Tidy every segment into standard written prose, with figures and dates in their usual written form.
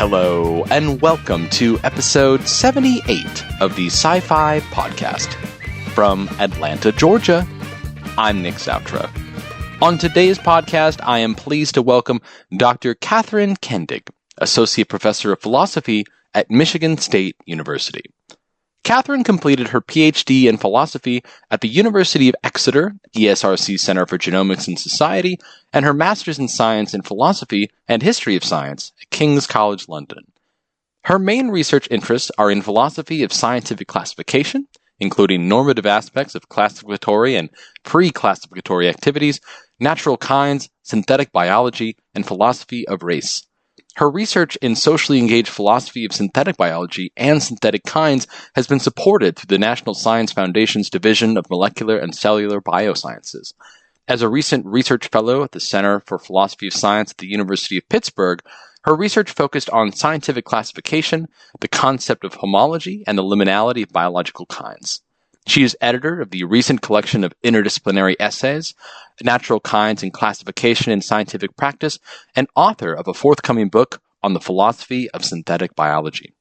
Hello, and welcome to episode 78 of the Sci-Fi Podcast. From Atlanta, Georgia, I'm Nick Zoutra. On today's podcast, I am pleased to welcome Dr. Catherine Kendig, Associate Professor of Philosophy at Michigan State University. Catherine completed her PhD in philosophy at the University of Exeter, ESRC Center for Genomics and Society, and her Master's in Science in Philosophy and History of Science at King's College London. Her main research interests are in philosophy of scientific classification, including normative aspects of classificatory and pre-classificatory activities, natural kinds, synthetic biology, and philosophy of race. Her research in socially engaged philosophy of synthetic biology and synthetic kinds has been supported through the National Science Foundation's Division of Molecular and Cellular Biosciences. As a recent research fellow at the Center for Philosophy of Science at the University of Pittsburgh, her research focused on scientific classification, the concept of homology, and the liminality of biological kinds. She is editor of the recent collection of interdisciplinary essays, Natural Kinds and Classification in Scientific Practice, and author of a forthcoming book on the philosophy of synthetic biology.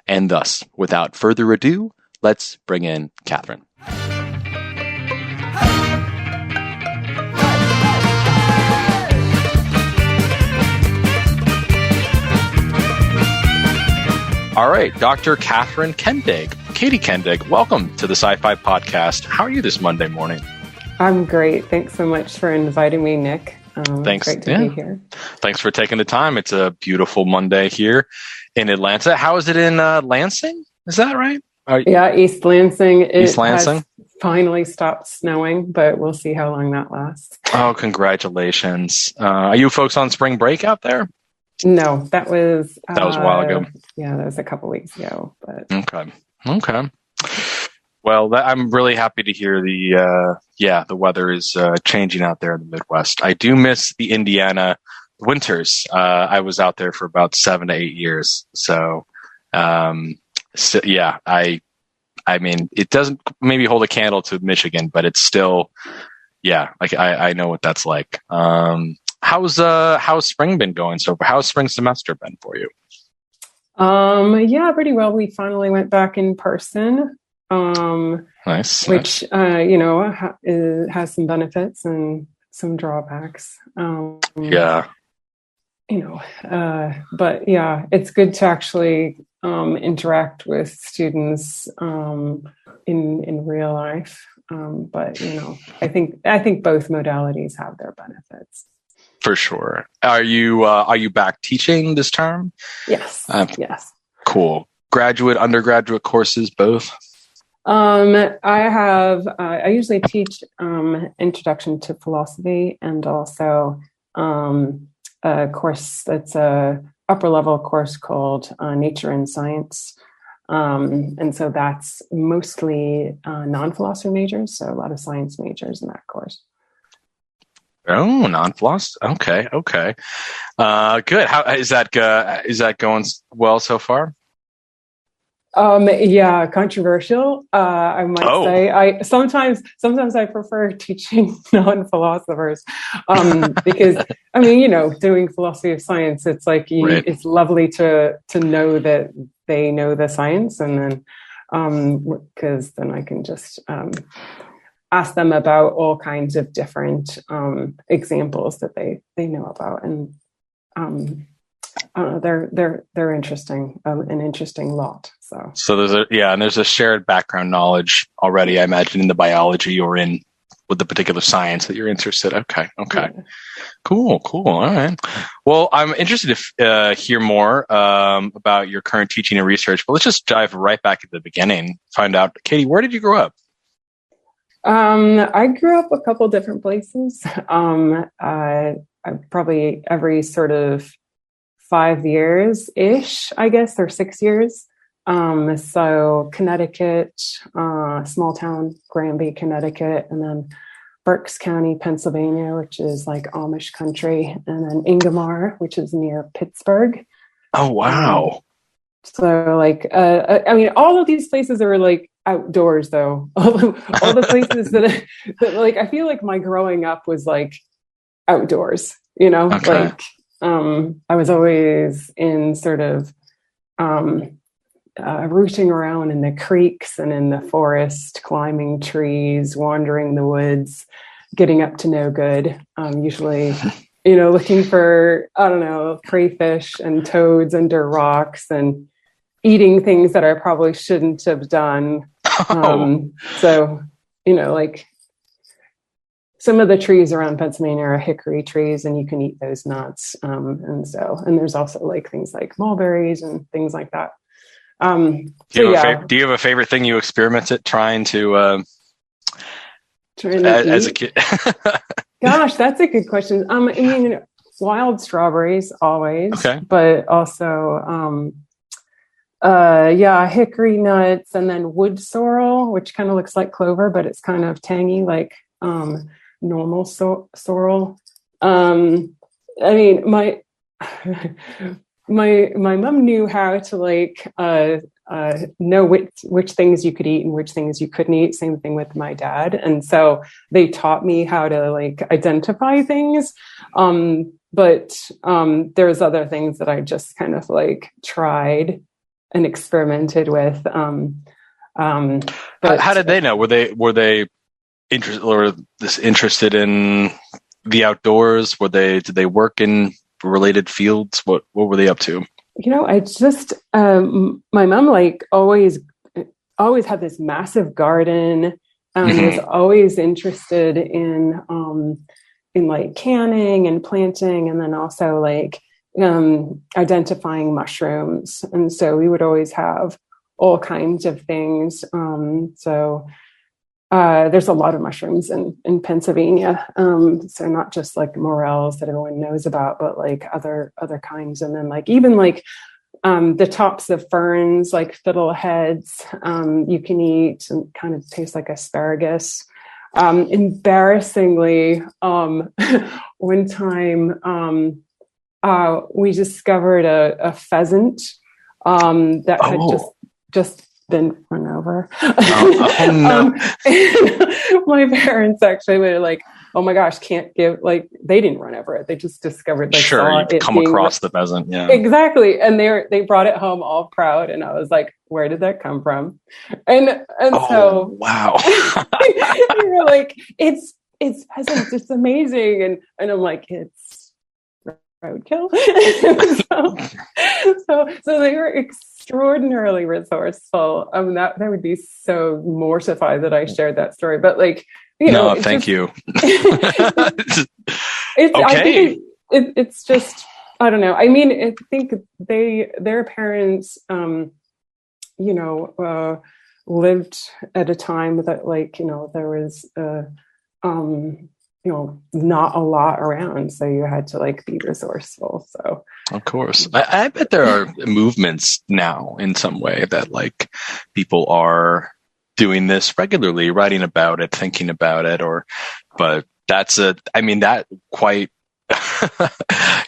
And thus, without further ado, let's bring in Catherine. All right, Dr. Catherine Kendig. Katie Kendig, welcome to the Sci-Fi Podcast. How are you this Monday morning? I'm great. Thanks so much for inviting me, Nick. Thanks. It's great to be here. Thanks for taking the time. It's a beautiful Monday here in Atlanta. How is it in Lansing? Is that right? Yeah, East Lansing. East Lansing? Has finally stopped snowing, but we'll see how long that lasts. Oh, congratulations. Are you folks on spring break out there? No, that was a while ago. Yeah, that was a couple weeks ago. But Okay. Well, I'm really happy to hear the weather is changing out there in the Midwest. I do miss the Indiana winters. I was out there for about 7 to 8 years. So yeah, I mean, it doesn't maybe hold a candle to Michigan, but it's still, yeah, like I know what that's like. How's spring been going so far? How's spring semester been for you? Yeah, pretty well. We finally went back in person. Nice. Which, has some benefits and some drawbacks. Yeah. But yeah, it's good to actually interact with students in real life. But I think both modalities have their benefits. For sure. Are you back teaching this term? Yes. Yes. Cool. Graduate, undergraduate courses, both? I usually teach Introduction to Philosophy and also a course that's a upper level course called Nature and Science. And so that's mostly non-philosophy majors, so a lot of science majors in that course. Oh, non-philosophy. Okay. Good. How is that going well so far? Yeah, controversial. I might say. I sometimes I prefer teaching non-philosophers because doing philosophy of science, it's like right. It's lovely to know that they know the science, and then because then I can just ask them about all kinds of different examples that they know about, and they're interesting, an interesting lot. So there's a shared background knowledge already, I imagine, in the biology or in with the particular science that you're interested. Okay. Yeah. Cool. All right. Well, I'm interested to hear more about your current teaching and research, but let's just dive right back at the beginning. Find out, Katie, where did you grow up? I grew up a couple different places. I probably every sort of 5 years-ish, I guess, or 6 years. So Connecticut, small town, Granby, Connecticut, and then Berks County, Pennsylvania, which is like Amish country, and then Ingomar, which is near Pittsburgh. Oh, wow. So like, all of these places are like outdoors though. All the places that like, I feel like my growing up was like outdoors, Okay. like I was always in sort of rooting around in the creeks and in the forest, climbing trees, wandering the woods, getting up to no good. Usually, looking for, I don't know, crayfish and toads under rocks and eating things that I probably shouldn't have done. So, like some of the trees around Pennsylvania are hickory trees and you can eat those nuts. And there's also like things like mulberries and things like that. Do you have a favorite thing you experimented trying to as a kid? Gosh, that's a good question. I mean, wild strawberries always, okay. But also, hickory nuts, and then wood sorrel, which kind of looks like clover, but it's kind of tangy, like normal sorrel. I mean, my mom knew how to like know which things you could eat and which things you couldn't eat. Same thing with my dad, and so they taught me how to like identify things. But there's other things that I just kind of like tried and experimented with. But how did they know? Were they interested in the outdoors? Did they work in related fields? What were they up to? I just my mom like always had this massive garden. Was always interested in like canning and planting, and then also like identifying mushrooms. And so we would always have all kinds of things. There's a lot of mushrooms in Pennsylvania. So not just like morels that everyone knows about, but like other kinds. And then like even like the tops of ferns, like fiddleheads, you can eat and kind of taste like asparagus. Embarrassingly, one time we discovered a pheasant that had just been run over. No. My parents actually were like, "Oh my gosh, can't give." Like they didn't run over it; they just discovered. Like, sure, you come across the pheasant, yeah, exactly. And they brought it home all proud, and I was like, "Where did that come from?" And so wow, they were like, "It's pheasant. It's amazing," and I'm like, "It's roadkill." so they were extraordinarily resourceful. That would be so mortified that I shared that story, but like, thank you. I think it's just, I don't know. I mean, I think their parents, lived at a time that like, there was, not a lot around, so you had to like be resourceful. So of course, I bet there are movements now in some way that like people are doing this regularly, writing about it, thinking about it, but that quite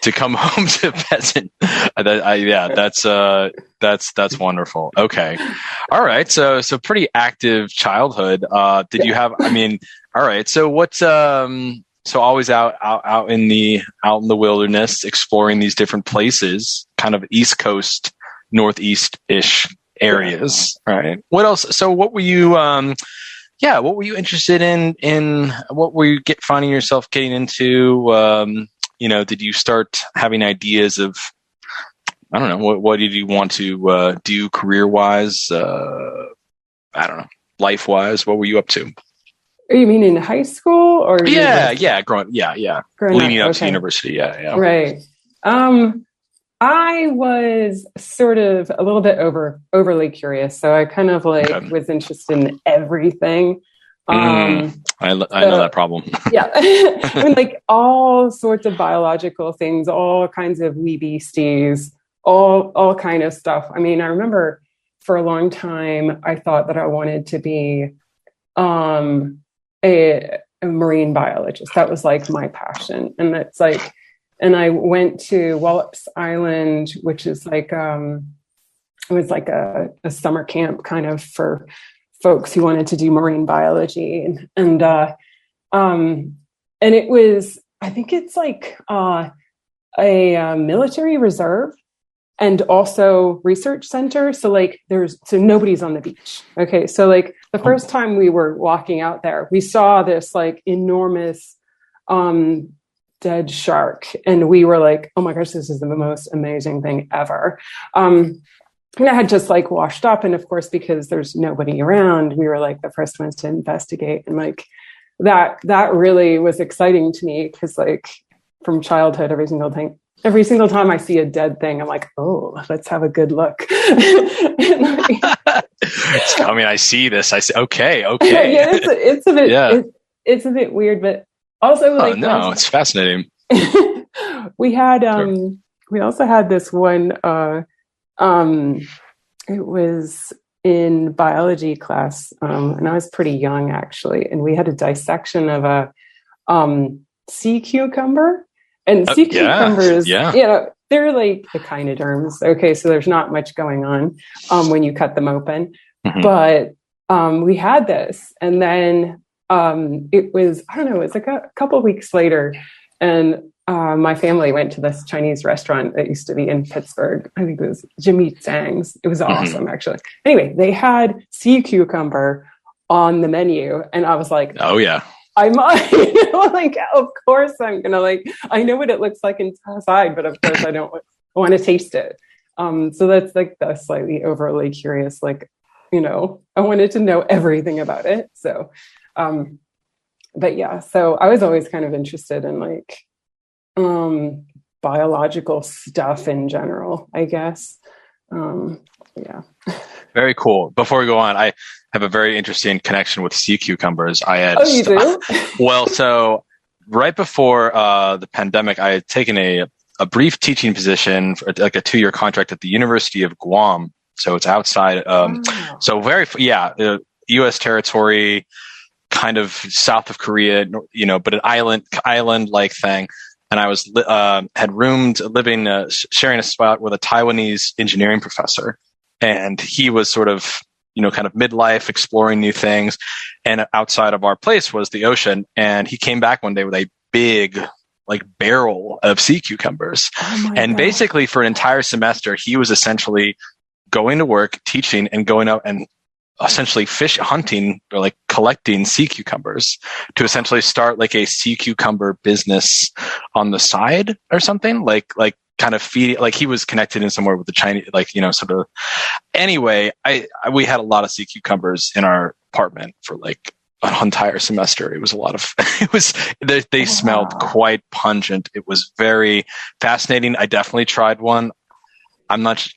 to come home to pheasant. That's wonderful. Okay. All right. So pretty active childhood. Did you have, all right. So what's, so always out in the wilderness, exploring these different places, kind of East Coast, Northeast-ish areas, right? What else? So what were you, what were you interested in what were you finding yourself getting into? Did you start having ideas of, I don't know, what did you want to do career-wise? I don't know, life-wise, what were you up to? You mean in high school or? Growing leading up to university. Yeah. Right. I was sort of a little bit overly curious. So I kind of like was interested in everything. I know that problem. Yeah. I mean, like all sorts of biological things, all kinds of wee beasties, all kind of stuff. I mean, I remember for a long time, I thought that I wanted to be, a marine biologist. That was like my passion. And that's like, and I went to Wallops Island, which is like, it was like a summer camp kind of for folks who wanted to do marine biology. And it was, I think it's like, a military reserve and also research center. So like so nobody's on the beach. Okay. So like the first time we were walking out there, we saw this like enormous dead shark. And we were like, oh my gosh, this is the most amazing thing ever. And I had just like washed up. And of course, because there's nobody around, we were like the first ones to investigate. And like that really was exciting to me because like from childhood, every single time I see a dead thing, I'm like, oh, let's have a good look. I see this. I say, okay. Yeah, it's a bit, it's a bit weird, but also like, it's fascinating. We had, we also had this one, it was in biology class, and I was pretty young actually, and we had a dissection of a sea cucumber. And sea cucumbers, they're like echinoderms. Okay, so there's not much going on when you cut them open. Mm-hmm. But we had this, and then it was like a couple of weeks later, and my family went to this Chinese restaurant that used to be in Pittsburgh. I think it was Jimmy Zhang's. It was awesome, actually. Anyway, they had sea cucumber on the menu, and I was like, oh yeah. I'm like, of course I'm gonna like, I know what it looks like inside, but of course I don't want to taste it. So that's like the slightly overly curious, like, I wanted to know everything about it. So, but yeah, so I was always kind of interested in like, biological stuff in general, I guess. Yeah. Very cool. Before we go on, I have a very interesting connection with sea cucumbers. You do? Well, so right before the pandemic, I had taken a brief teaching position for like a 2-year contract at the University of Guam. So it's outside. So U.S. territory, kind of south of Korea, but an island-like thing. And I was sharing a spot with a Taiwanese engineering professor. And he was sort of, kind of midlife, exploring new things. And outside of our place was the ocean. And he came back one day with a big, like, barrel of sea cucumbers. And basically for an entire semester, he was essentially going to work, teaching, and going out and essentially fish hunting or like collecting sea cucumbers to essentially start like a sea cucumber business on the side or something, like kind of feeding, like he was connected in somewhere with the Chinese, like, sort of. Anyway, we had a lot of sea cucumbers in our apartment for like an entire semester. It was a lot of, they smelled quite pungent. It was very fascinating. I definitely tried one.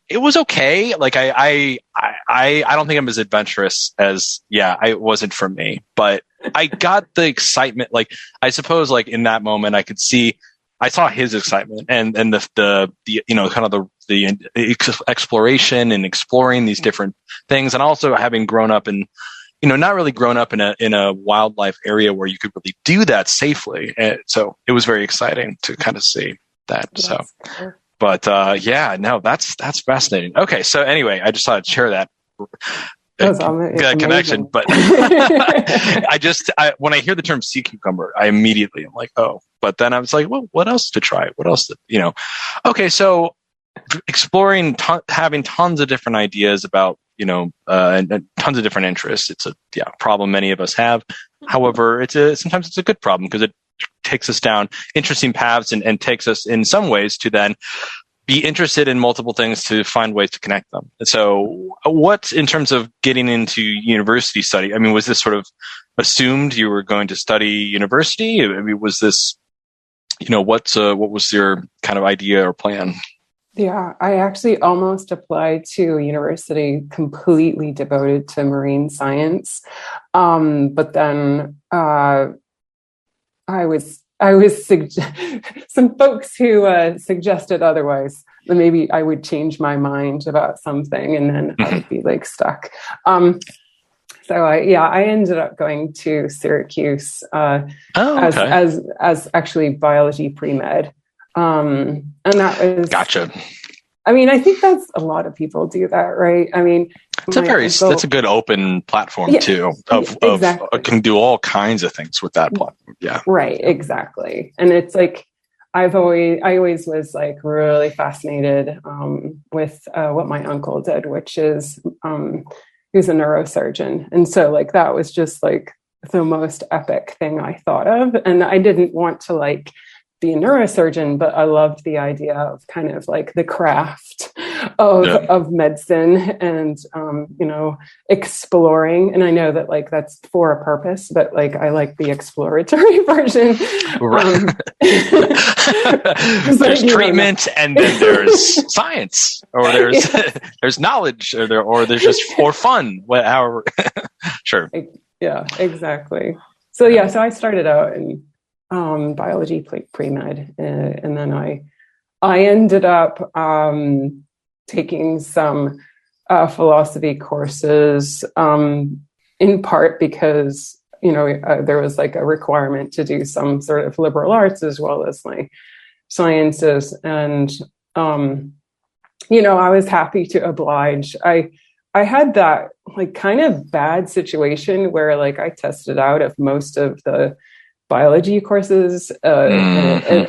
It was okay. Like I don't think I'm as adventurous as, it wasn't for me, but I got the excitement. Like, I suppose like in that moment I saw his excitement and the kind of the exploration and exploring these different things. And also having grown up in, not really grown up in a wildlife area where you could really do that safely. And so it was very exciting to kind of see that. Yes. So, but that's fascinating. Okay. So anyway, I just thought I'd share that connection, but when I hear the term sea cucumber, I immediately am like, oh, but then I was like, well, what else to try? What else okay. So exploring, having tons of different ideas about, and tons of different interests. It's a problem many of us have. However, sometimes it's a good problem because it takes us down interesting paths and takes us in some ways to then be interested in multiple things to find ways to connect them. So what, in terms of getting into university study, I mean, was this sort of assumed you were going to study university? I mean, was this, what was your kind of idea or plan? Yeah, I actually almost applied to a university completely devoted to marine science. But then I was some folks who suggested otherwise, that maybe I would change my mind about something and then I would be like stuck. So I ended up going to Syracuse as actually biology pre-med. And that was gotcha. I mean, I think that's a lot of people do that, right? I mean, that's a good open platform too. Exactly. Can do all kinds of things with that platform. Yeah. Right. Exactly. And it's like, I always was like really fascinated with what my uncle did, which is he was a neurosurgeon, and so like that was just like the most epic thing I thought of. And I didn't want to like be a neurosurgeon, but I loved the idea of kind of like the craft of medicine and, exploring. And I know that like that's for a purpose, but like I like the exploratory version. Right. There's treatment and then there's science, or there's there's knowledge, or there's just for fun. However, sure. Yeah, exactly. So I started out in biology pre-med, and then I ended up taking some philosophy courses, in part because there was like a requirement to do some sort of liberal arts as well as like sciences, and I was happy to oblige. I had that like kind of bad situation where like I tested out of most of the biology courses, and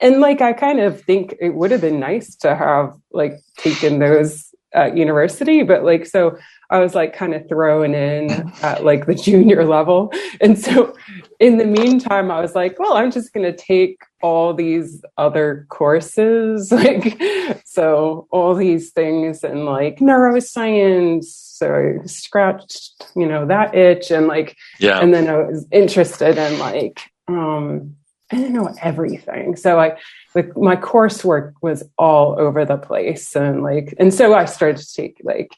like I kind of think it would have been nice to have like taken those at university, but like so I was like kind of thrown in at like the junior level, and so in the meantime I was like, well, I'm just going to take all these other courses, like so all these things and like neuroscience. So I scratched that itch, and like and then I was interested in like I didn't know everything, so my coursework was all over the place, and so I started to take like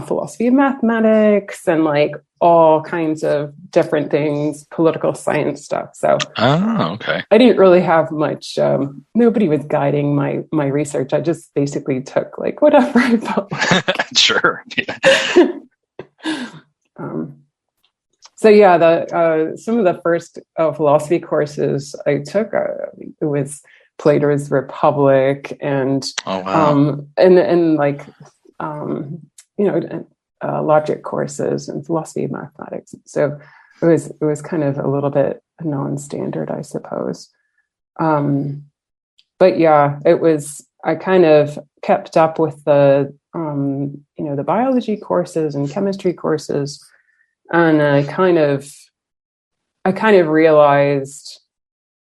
philosophy of mathematics and like all kinds of different things, political science stuff. So okay. I didn't really have much, nobody was guiding my research. I just basically took like whatever I felt like. Sure. So yeah, some of the first philosophy courses I took, it was Plato's Republic and and like logic courses and philosophy of mathematics. So it was kind of a little bit non-standard, I suppose. But yeah, I kind of kept up with the the biology courses and chemistry courses, and I kind of realized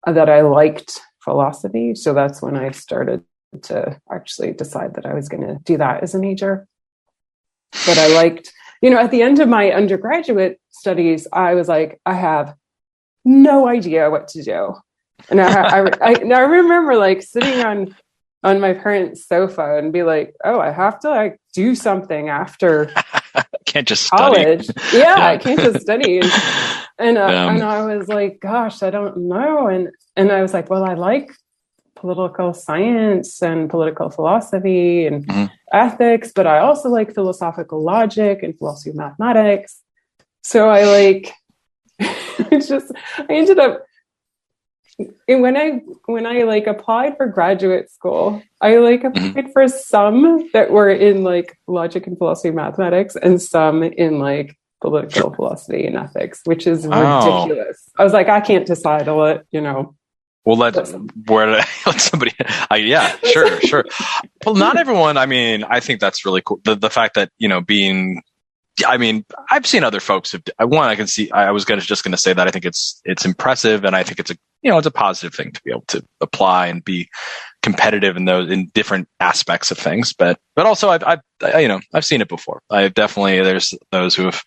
that I liked philosophy. So that's when I started to actually decide that I was going to do that as a major. But I liked, at the end of my undergraduate studies, I was like, I have no idea what to do. And I remember like sitting on my parents' sofa and be like, oh, I have to like do something after can't just college. Study. Yeah, I can't just study. And I was like, gosh, I don't know. And I was like, well, I like political science and political philosophy and ethics, but I also like philosophical logic and philosophy of mathematics. So I like, I ended up, and when I like applied for graduate school, I like applied for some that were in like logic and philosophy of mathematics and some in like political philosophy and ethics, which is ridiculous. I was like, I can't decide on it, Well, let somebody. Yeah, sure. Well, not everyone. I mean, I think that's really cool. The fact that I've seen other folks. I can see. I was just going to say that I think it's impressive, and I think it's a positive thing to be able to apply and be competitive in different aspects of things. But also I've seen it before. There's those who have.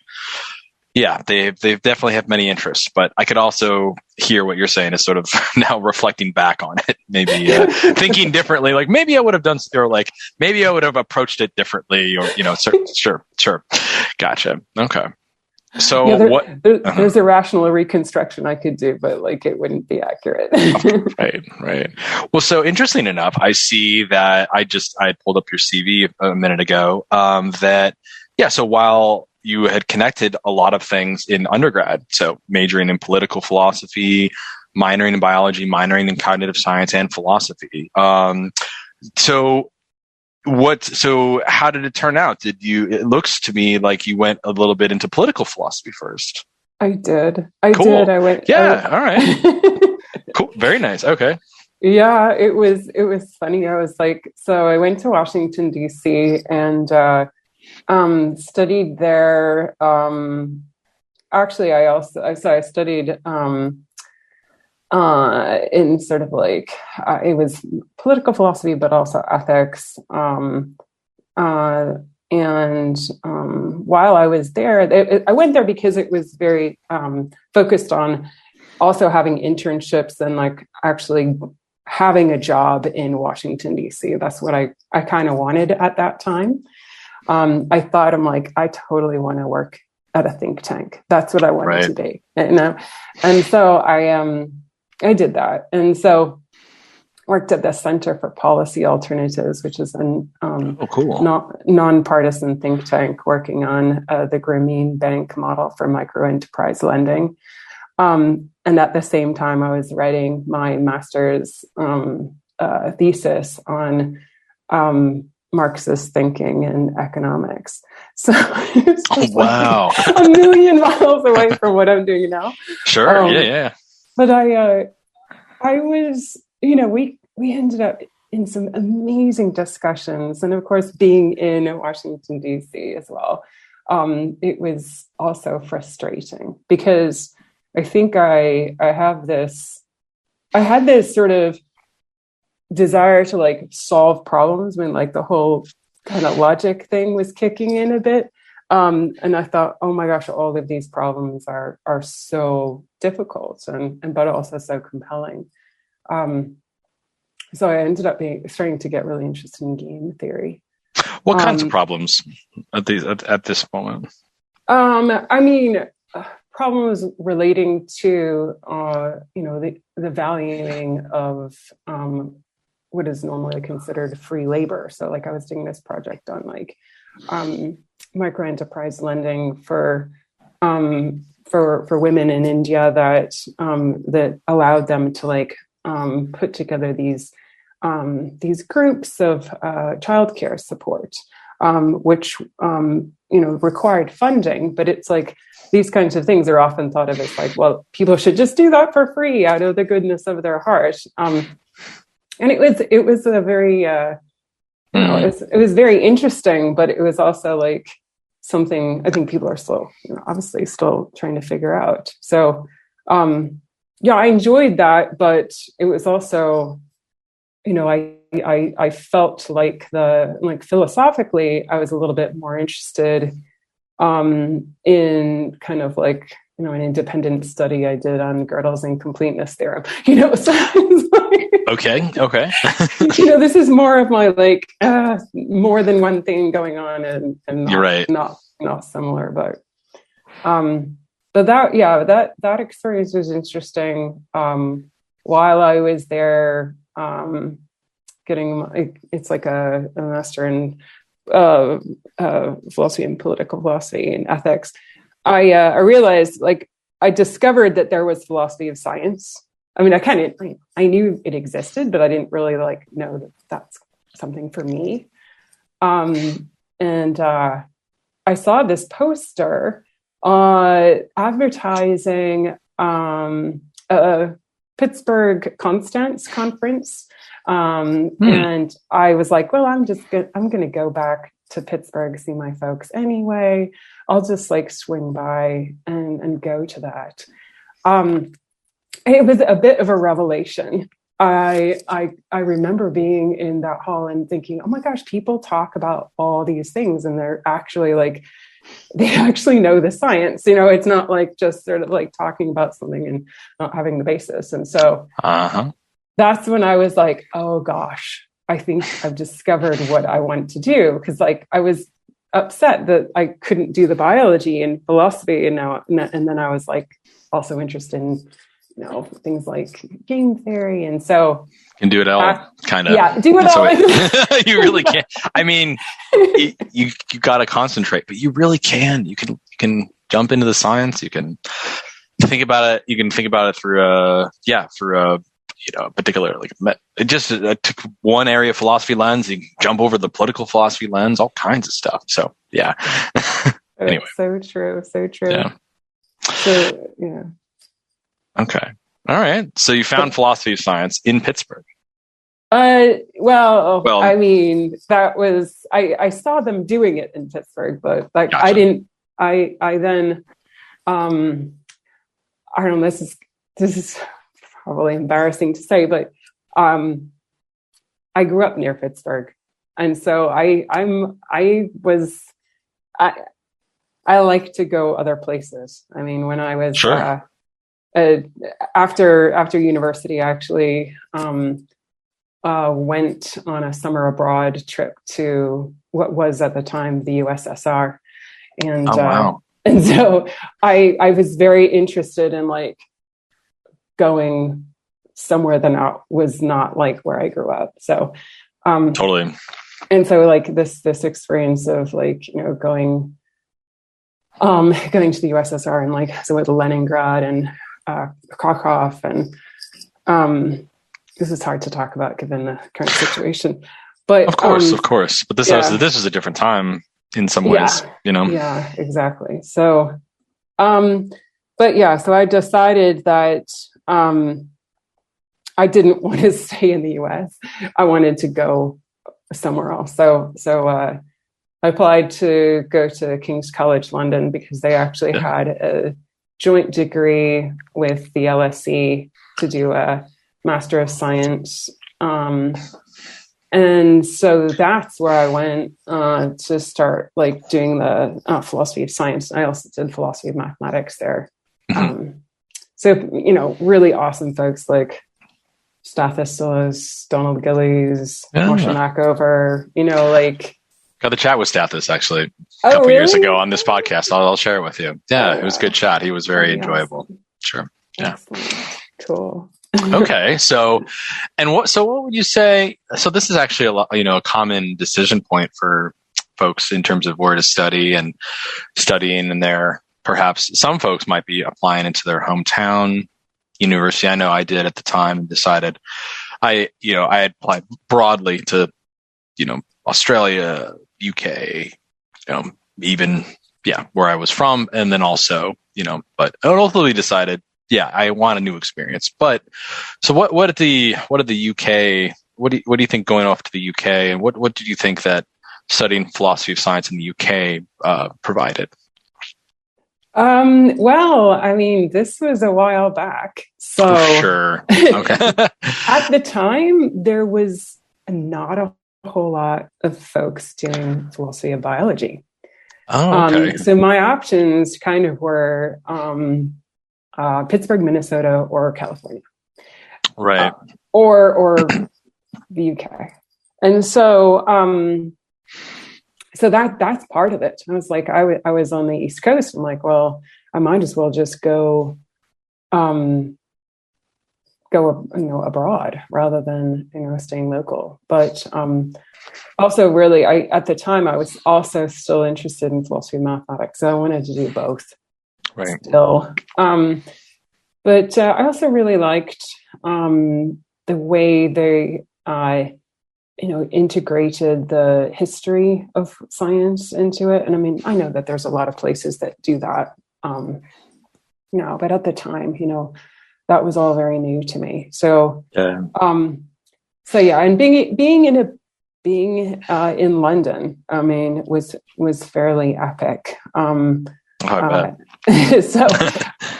Yeah, they definitely have many interests, but I could also hear what you're saying is sort of now reflecting back on it, maybe thinking differently. Like maybe I would have done, or like maybe I would have approached it differently, or sure, gotcha. Okay, so there's a rational reconstruction I could do, but like it wouldn't be accurate. Right. Well, so interesting enough, I see that I pulled up your CV a minute ago. So while you had connected a lot of things in undergrad, so majoring in political philosophy, minoring in biology, minoring in cognitive science and philosophy. So how did it turn out? It looks to me like you went a little bit into political philosophy first. I did. Cool. I went. Yeah. All right. Cool. Very nice. Okay. Yeah, it was funny. I was like, so I went to Washington, D.C. and studied there. Actually, I studied in sort of like it was political philosophy, but also ethics. Uh, and while I was there, I went there because it was very focused on also having internships and like actually having a job in Washington, D.C. That's what I kind of wanted at that time. I thought, I'm like, I totally want to work at a think tank. That's what I wanted to be, you know? And so I did that. And so worked at the Center for Policy Alternatives, which is an nonpartisan think tank working on the Grameen Bank model for microenterprise lending. And at the same time, I was writing my master's thesis on Marxist thinking and economics. So it's just wow, like a million miles away from what I'm doing now. Sure, yeah. But I was, you know, we ended up in some amazing discussions, and of course, being in Washington D.C. as well, it was also frustrating because I think I had this sort of desire to like solve problems when like the whole kind of logic thing was kicking in a bit. And I thought, oh my gosh, all of these problems are so difficult and but also so compelling. So I ended up starting to get really interested in game theory. What kinds of problems at this moment? I mean, problems relating to you know, the valuing of what is normally considered free labor. So like I was doing this project on like microenterprise lending for women in India that allowed them to like put together these groups of childcare support, which you know, required funding. But it's like these kinds of things are often thought of as like, well, people should just do that for free out of the goodness of their heart. And it was a very you know, it was very interesting, but it was also like something I think people are still, you know, obviously still trying to figure out. So yeah, I enjoyed that, but it was also, you know, I felt like philosophically, I was a little bit more interested in kind of like, you know, an independent study I did on Gödel's incompleteness theorem, you know, so Okay. You know, this is more of my like more than one thing going on, and not, you're right, not similar, but that experience was interesting. While I was there, it's like a master in philosophy and political philosophy and ethics. I realized, like, I discovered that there was philosophy of science. I mean, I knew it existed, but I didn't really like know that that's something for me. And I saw this poster advertising a Pittsburgh Constance conference. And I was like, well, I'm going to go back to Pittsburgh, see my folks anyway. I'll just like swing by and go to that. It was a bit of a revelation. I remember being in that hall and thinking, oh my gosh, people talk about all these things and they're actually like, they actually know the science. You know, it's not like just sort of like talking about something and not having the basis. And so that's when I was like, oh gosh, I think I've discovered what I want to do. Because like I was upset that I couldn't do the biology and philosophy, and then I was like also interested in, you know, things like game theory, and so can do it all, kind of. Yeah, do it all. You really can. I mean, you got to concentrate, but you really can. You can jump into the science. You can think about it. You can think about it through a you know, particular, like it just took one area of philosophy lens. You can jump over the political philosophy lens, all kinds of stuff. So yeah. Anyway, so true. Yeah. So yeah. Okay. All right. So you found philosophy of science in Pittsburgh. Well, I mean, that was, I saw them doing it in Pittsburgh, but like, Gotcha. I then, I don't know, this is probably embarrassing to say, but, I grew up near Pittsburgh. And so I like to go other places. I mean, when I was, Sure. after university, I actually, went on a summer abroad trip to what was at the time the USSR, and wow. And so I was very interested in like going somewhere that was not like where I grew up. So Totally. And so like this experience of like, you know, going to the USSR and like so with Leningrad and Krakow, and this is hard to talk about given the current situation. But of course. But this was a different time in some ways, you know? Yeah, exactly. So, but yeah, so I decided that I didn't want to stay in the US. I wanted to go somewhere else. So I applied to go to King's College London because they actually had a joint degree with the LSE to do a Master of Science. And so that's where I went to start like doing the philosophy of science. I also did philosophy of mathematics there. So, you know, really awesome folks like Stathis, Donald Gillies, Moshe Mackover, you know, like. Got the chat with Stathis actually a couple years ago on this podcast. I'll share it with you. Yeah, it was a good chat. He was very enjoyable. Awesome. Sure. Yeah. Excellent. Cool. Okay. So what would you say? So this is actually a common decision point for folks in terms of where to study and studying, and perhaps some folks might be applying into their hometown university. I know I did at the time and decided I had applied broadly to, Australia, UK, even, where I was from. And then also, but I ultimately decided, I want a new experience. But so what did the UK, what do you think going off to the UK, and what did you think that studying philosophy of science in the UK provided? Well, I mean, this was a while back. So sure. Okay. At the time, there was not a whole lot of folks doing philosophy of biology. Oh, okay. So my options kind of were Pittsburgh, Minnesota, or California, right? Or the UK, and so that's part of it. I was like, I was on the East Coast. I'm like, well, I might as well just go abroad rather than staying local. But also, really, at the time I was also still interested in philosophy and mathematics, so I wanted to do both. Right. Still, but I also really liked the way they integrated the history of science into it. And I mean, I know that there's a lot of places that do that now, but at the time, that was all very new to me. So, and being in London, I mean, was fairly epic. So,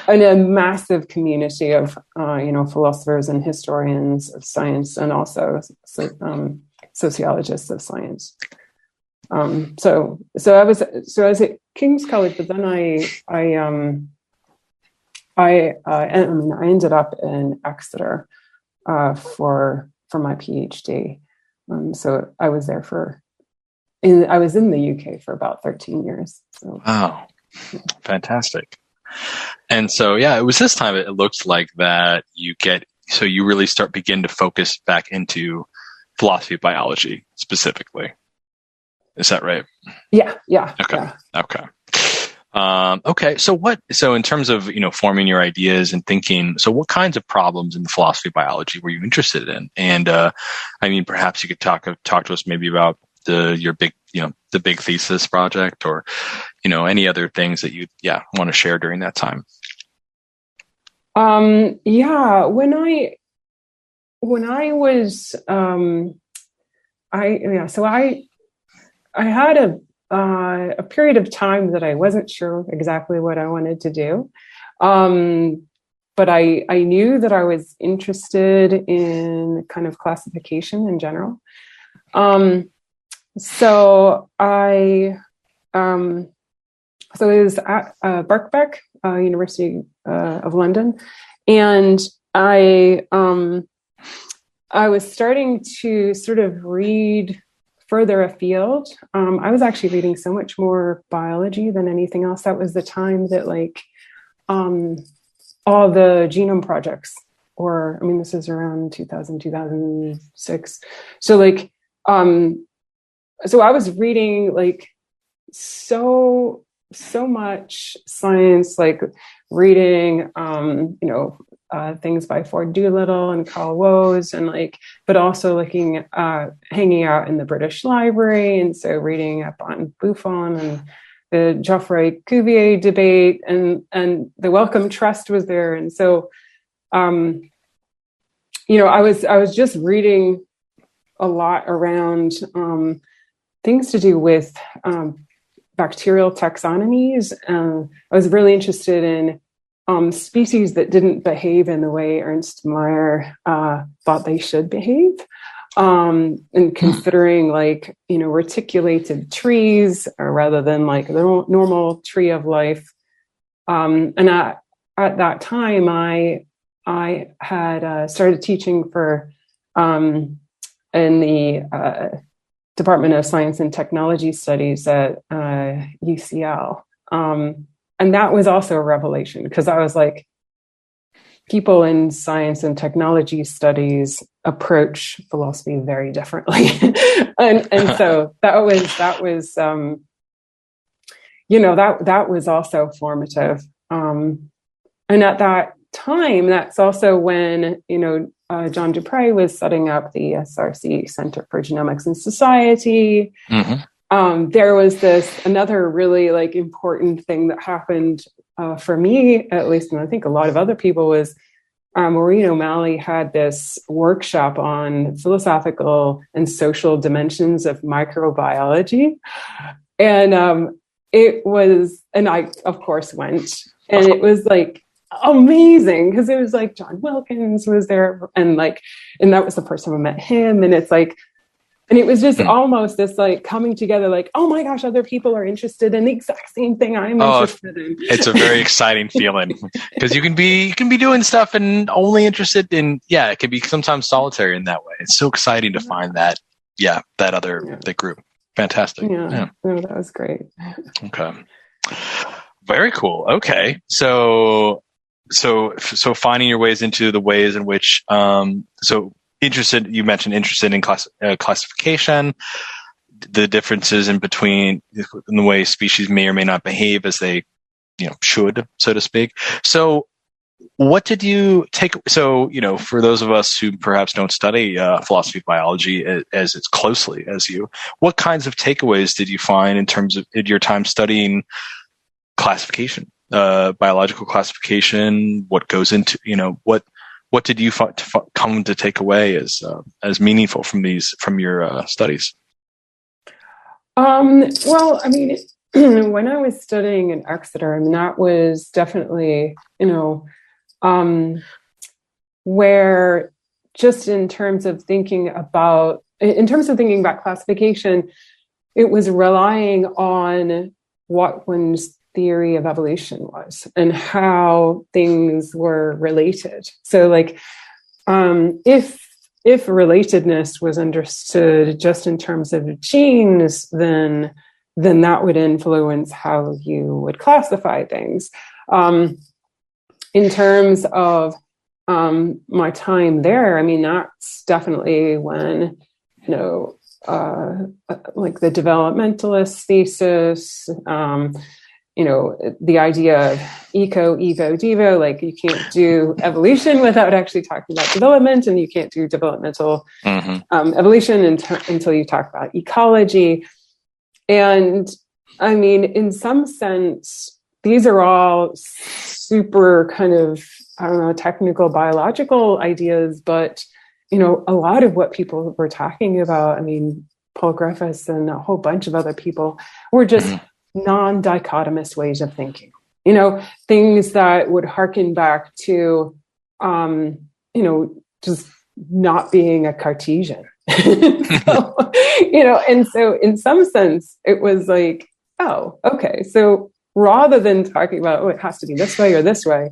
in a massive community of philosophers and historians of science, and also sociologists of science. So I was at King's College, but then I ended up in Exeter for my PhD. So I was there I was in the UK for about 13 years. So. Wow. Fantastic. And so, it was this time it looked like that you really begin to focus back into philosophy of biology specifically. Is that right? Yeah. Okay. Yeah. Okay. Okay. So in terms of, forming your ideas and thinking, so what kinds of problems in the philosophy of biology were you interested in? And, perhaps you could talk to us maybe about your big, the big thesis project, or, any other things that you want to share during that time. Yeah, when I was, I had a period of time that I wasn't sure exactly what I wanted to do. But I knew that I was interested in kind of classification in general. So it was at Birkbeck, University of London, and I was starting to sort of read further afield. I was actually reading so much more biology than anything else. That was the time that all the genome projects, this is around 2000, 2006. So I was reading so much science, reading, things by Ford Doolittle and Carl Woese, and but also hanging out in the British Library, and so reading up on Buffon and the Geoffroy Cuvier debate, and the Wellcome Trust was there, and so I was just reading a lot around things to do with bacterial taxonomies. I was really interested in species that didn't behave in the way Ernst Mayr thought they should behave, and considering reticulated trees rather than the normal tree of life. And at that time, I had started teaching in the Department of Science and Technology Studies at UCL. And that was also a revelation, because I was like, people in science and technology studies approach philosophy very differently. and so that was also formative. And at that time, that's also when, John Dupre was setting up the SRC Center for Genomics and Society. Mm-hmm. There was another really important thing that happened for me, at least, and I think a lot of other people, was Maureen O'Malley had this workshop on philosophical and social dimensions of microbiology. And I, of course, went, and it was amazing, because it was John Wilkins was there, and that was the first time I met him, and it's and it was just almost this coming together, oh my gosh, other people are interested in the exact same thing I'm interested in. It's a very exciting feeling, because you can be doing stuff and only interested in, it can be sometimes solitary in that way. It's so exciting to find that other big group. Fantastic. Yeah. No, that was great. Okay. Very cool. Okay. So finding your ways into the ways in which, you mentioned interested in classification, the differences in the way species may or may not behave as they, should, so to speak. So what did you take? So, for those of us who perhaps don't study philosophy of biology as it's closely as you, what kinds of takeaways did you find in terms of your time studying classification, biological classification? What goes into, what did you come to take away as meaningful from your studies? Well, when I was studying in Exeter, that was definitely, where just in terms of thinking about classification, it was relying on what one's theory of evolution was and how things were related. So if relatedness was understood just in terms of genes, then that would influence how you would classify things. In terms of my time there, that's definitely when, the developmentalist thesis, the idea of eco, evo, devo, you can't do evolution without actually talking about development, and you can't do developmental evolution until you talk about ecology. And in some sense, these are all super kind of I don't know, technical biological ideas, but, a lot of what people were talking about, I mean, Paul Griffiths and a whole bunch of other people, were just non-dichotomous ways of thinking, things that would harken back to, just not being a Cartesian. So, and so in some sense, it was like, oh, okay. So rather than talking about, it has to be this way or this way,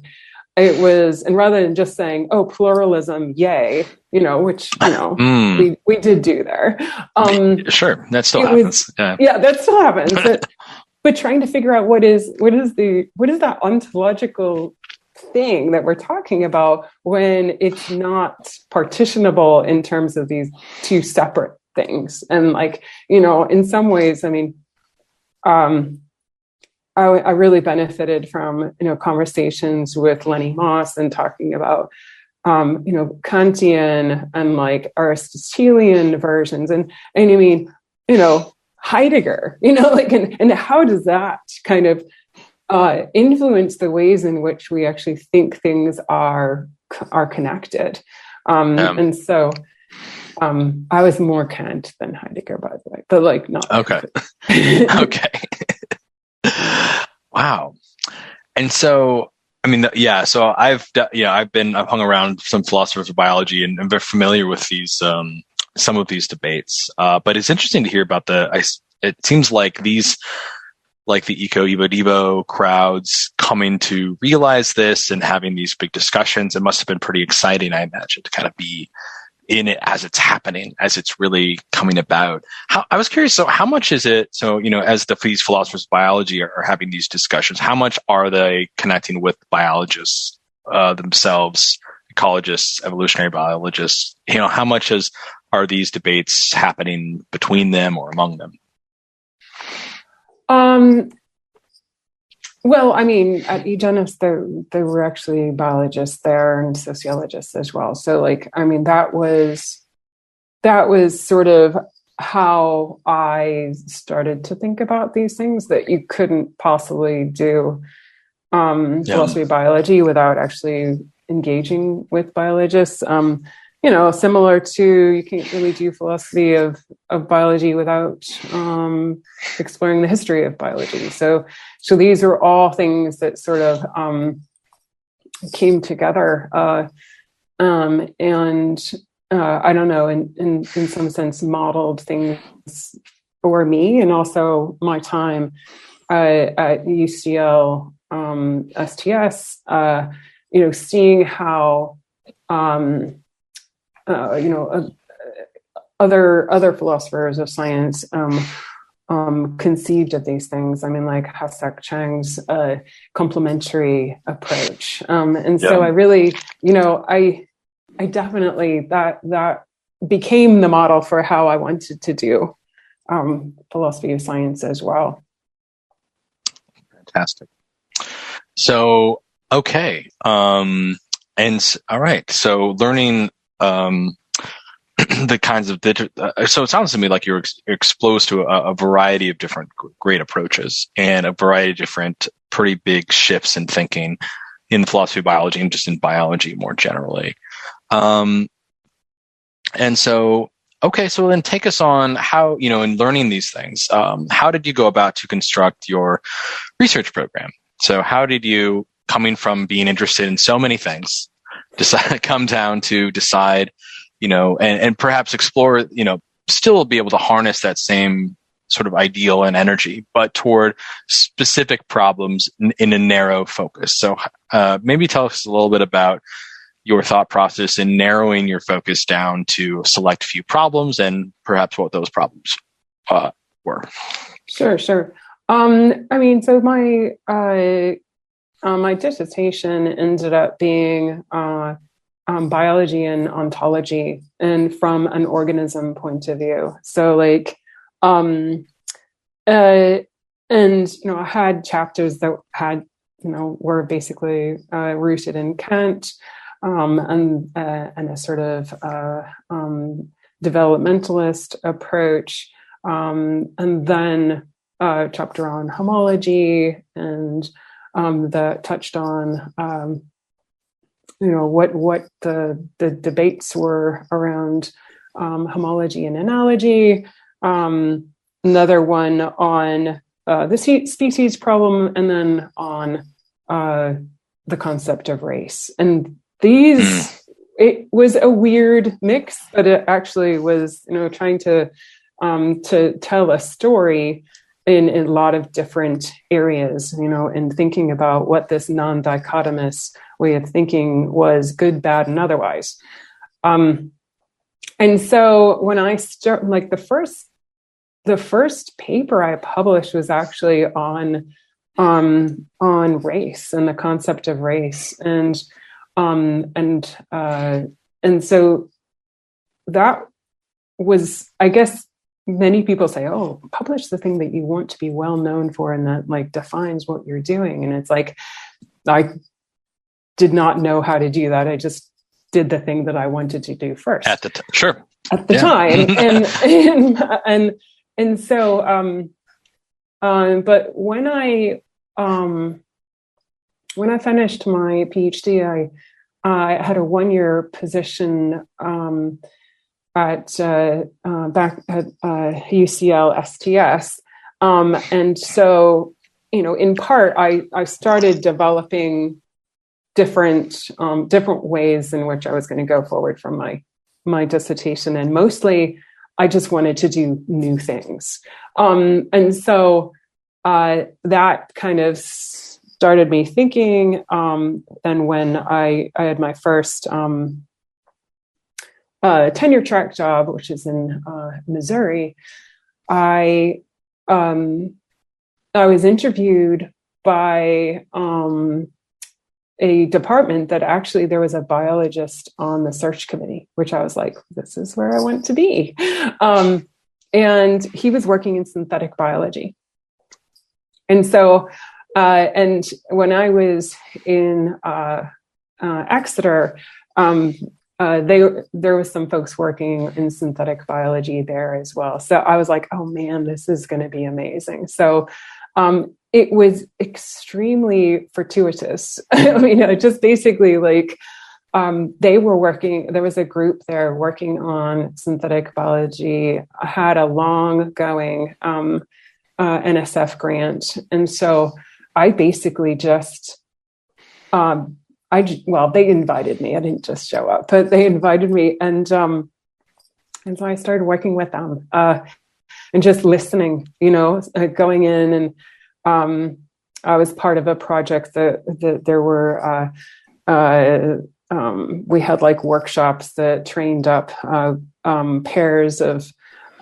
it was, and rather than just saying, oh, pluralism, yay, which, we did do there. Sure. That still happens. Yeah, that still happens. But trying to figure out what is that ontological thing that we're talking about when it's not partitionable in terms of these two separate things. And in some ways, I mean, I really benefited from, conversations with Lenny Moss and talking about, Kantian and Aristotelian versions. And I mean, Heidegger, and how does that kind of influence the ways in which we actually think things are connected. And so I was more Kant than Heidegger, by the way, but not. Okay. Okay. Wow. And so, I mean, so I've hung around some philosophers of biology and I'm very familiar with these, some of these debates. But it's interesting to hear about it seems like these, like the Evo crowds coming to realize this and having these big discussions. It must have been pretty exciting, I imagine, to kind of be in it as it's happening, as it's really coming about. I was curious, so how much is it, as these philosophers of biology are having these discussions, how much are they connecting with biologists themselves, ecologists, evolutionary biologists? How much are these debates happening between them or among them? Well, I mean, at Eugenics, there were actually biologists there and sociologists as well. So, that was sort of how I started to think about these things, that you couldn't possibly do philosophy of biology without actually engaging with biologists. Similar to, you can't really do philosophy of biology without exploring the history of biology. So these are all things that sort of came together, and I don't know, in some sense, modeled things for me, and also my time at UCL STS. Seeing how other philosophers of science conceived of these things. I mean, like Ha-Sek Chang's complementary approach. So I really, I definitely, that became the model for how I wanted to do philosophy of science as well. Fantastic. So, okay. And all right. So learning the kinds of so it sounds to me like you're exposed to a variety of different great approaches and a variety of different pretty big shifts in thinking in philosophy of biology and just in biology more generally. And so, okay, so then take us on how, in learning these things, how did you go about to construct your research program? So how did you, coming from being interested in so many things, come down to decide, and perhaps explore, still be able to harness that same sort of ideal and energy, but toward specific problems in a narrow focus. So maybe tell us a little bit about your thought process in narrowing your focus down to select few problems and perhaps what those problems were. Sure. So my dissertation ended up being biology and ontology, and from an organism point of view. So I had chapters that were basically rooted in Kant, and a sort of developmentalist approach, and then a chapter on homology, and that touched on what the debates were around homology and analogy. Another one on the species problem, and then on the concept of race. And it was a weird mix, but it actually was, trying to tell a story in a lot of different areas, and thinking about what this non-dichotomous way of thinking was, good, bad, and otherwise. And so when I start, like the first paper I published was actually on race and the concept of race, and so that was, I guess, many people say, oh, publish the thing that you want to be well known for, and that like defines what you're doing. And it's like, I did not know how to do that. I just did the thing that I wanted to do first at the time. Sure. At the time. And so, but when I finished my PhD, I had a 1-year position back at UCL STS, and so in part I started developing different ways in which I was going to go forward from my dissertation, and mostly I just wanted to do new things, and so that kind of started me thinking. And when I had my first tenure track job, which is in Missouri, I was interviewed by a department that actually there was a biologist on the search committee, which I was like, this is where I want to be. And he was working in synthetic biology. And so, and when I was in Exeter, there was some folks working in synthetic biology there as well. So I was like, oh man, this is going to be amazing. So it was extremely fortuitous. I mean, just basically like they were working, there was a group there working on synthetic biology, had a long going NSF grant. And so I basically just, they invited me. I didn't just show up, but they invited me. And so I started working with them and just listening, going in. And I was part of a project that there were, we had like workshops that trained up pairs of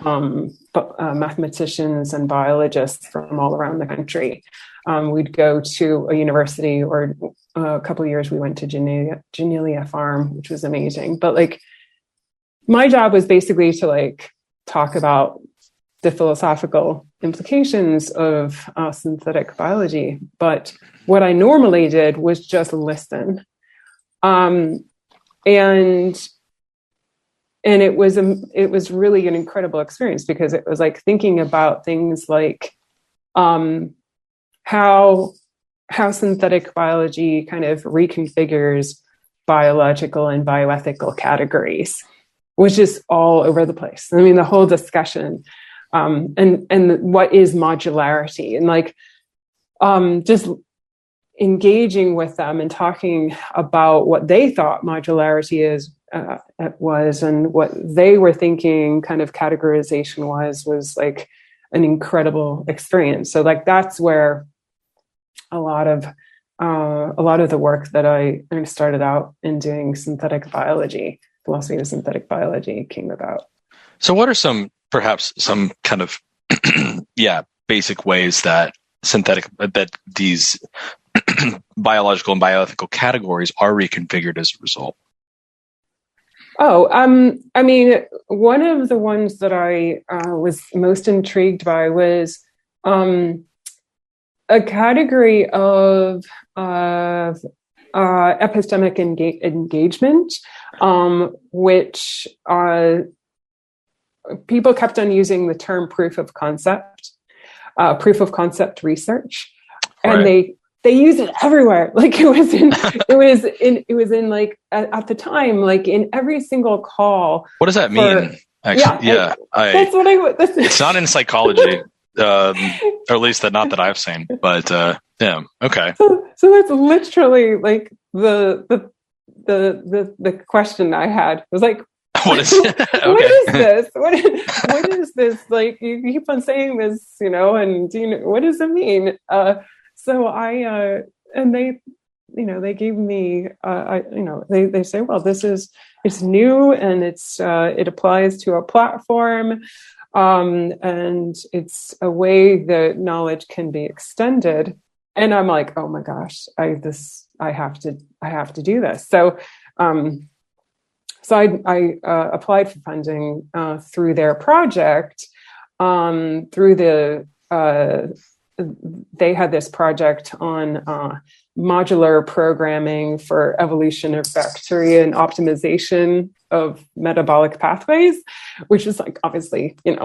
mathematicians and biologists from all around the country. We'd go to a university, or a couple of years we went to Genelia Farm, which was amazing. But like my job was basically to like talk about the philosophical implications of synthetic biology. But what I normally did was just listen. And it was really an incredible experience, because it was like thinking about things like how synthetic biology kind of reconfigures biological and bioethical categories, which is all over the place. I mean, the whole discussion, and what is modularity, and like just engaging with them and talking about what they thought modularity was, and what they were thinking kind of categorization was like an incredible experience. So like that's where a lot of the work that I started out in doing philosophy of synthetic biology came about. So what are perhaps some kind of basic ways that these biological and bioethical categories are reconfigured as a result? Oh, I mean, one of the ones that I was most intrigued by was a category of epistemic engagement, which people kept on using the term proof of concept research. And right. they use it everywhere. Like it was in like at the time, like in every single call. What does that mean? Actually, that's what it's not in psychology, or at least not that I've seen. But yeah, okay. So that's literally like the question I had. It was like, what is okay. What is this? What is this? Like you keep on saying this, and what does it mean? So I and they gave me they say, well, it's new and it applies to a platform, and it's a way that knowledge can be extended. And I'm like, oh my gosh, I have to do this. So I applied for funding through their project. They had this project on modular programming for evolution of bacteria and optimization of metabolic pathways, which is like obviously in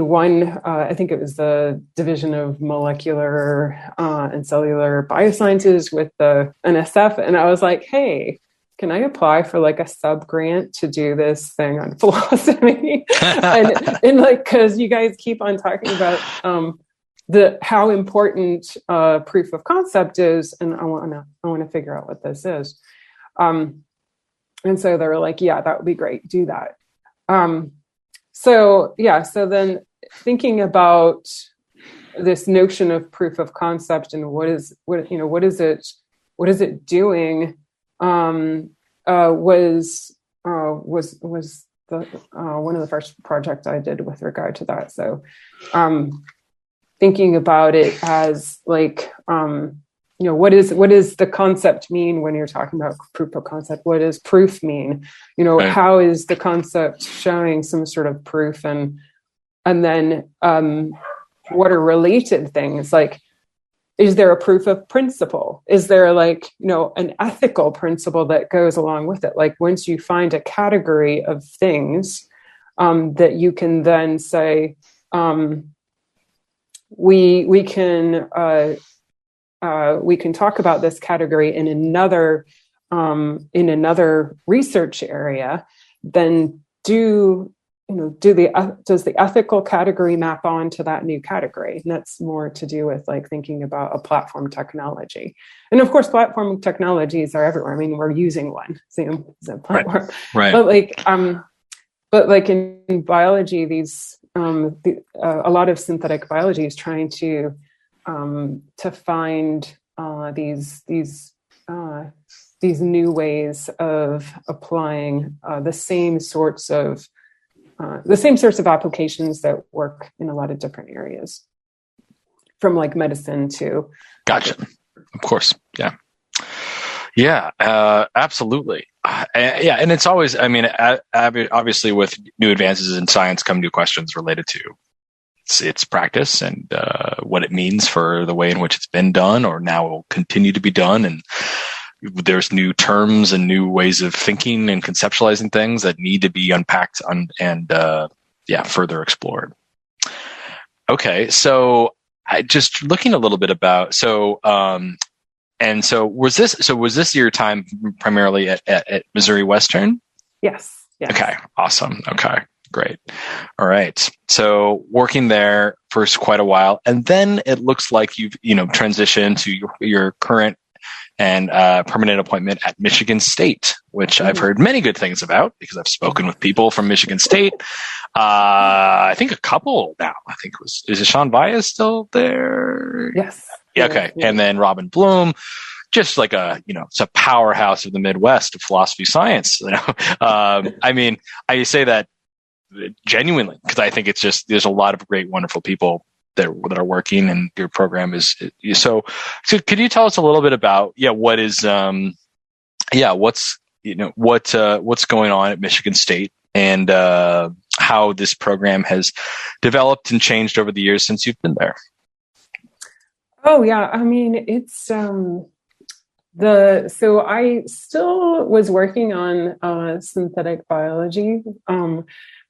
one, I think it was the Division of Molecular and Cellular Biosciences with the NSF. And I was like, hey, can I apply for like a sub-grant to do this thing on philosophy? and like, cause you guys keep on talking about how important proof of concept is. And I want to figure out what this is. And so they were like, yeah, that would be great. Do that. So then thinking about this notion of proof of concept and what is it doing, was the one of the first projects I did with regard to that. So thinking about it as like, what does the concept mean when you're talking about proof of concept? What does proof mean? Right. How is the concept showing some sort of proof? And then what are related things? Like, is there a proof of principle? Is there like, an ethical principle that goes along with it? Like once you find a category of things that you can then say, we can talk about this category in another research area, then does the ethical category map on to that new category? And that's more to do with like thinking about a platform technology. And of course, platform technologies are everywhere. I mean, we're using one, Zoom is a platform. Right. But like in biology, these a lot of synthetic biology is trying to find these new ways of applying the same sorts of applications that work in a lot of different areas, from like medicine to. Gotcha. Of course. Yeah. Absolutely. And it's always, I mean, obviously with new advances in science come new questions related to its practice and what it means for the way in which it's been done or now will continue to be done. And there's new terms and new ways of thinking and conceptualizing things that need to be unpacked and further explored. Okay, so I just looking a little bit about was this your time primarily at Missouri Western? Yes. Okay, awesome. Okay, great. All right. So working there for quite a while, and then it looks like you've transitioned to your current and permanent appointment at Michigan State, which I've heard many good things about because I've spoken with people from Michigan State. I think a couple now. I think is it Sean Baez still there? Yes. Yeah, okay. And then Robin Bloom, just like it's a powerhouse of the Midwest of philosophy science. I mean, I say that genuinely because I think it's just there's a lot of great, wonderful people that are working, and your program is so. Could you tell us a little bit about what is what's going on at Michigan State and how this program has developed and changed over the years since you've been there? Oh yeah, I mean it's so I still was working on synthetic biology,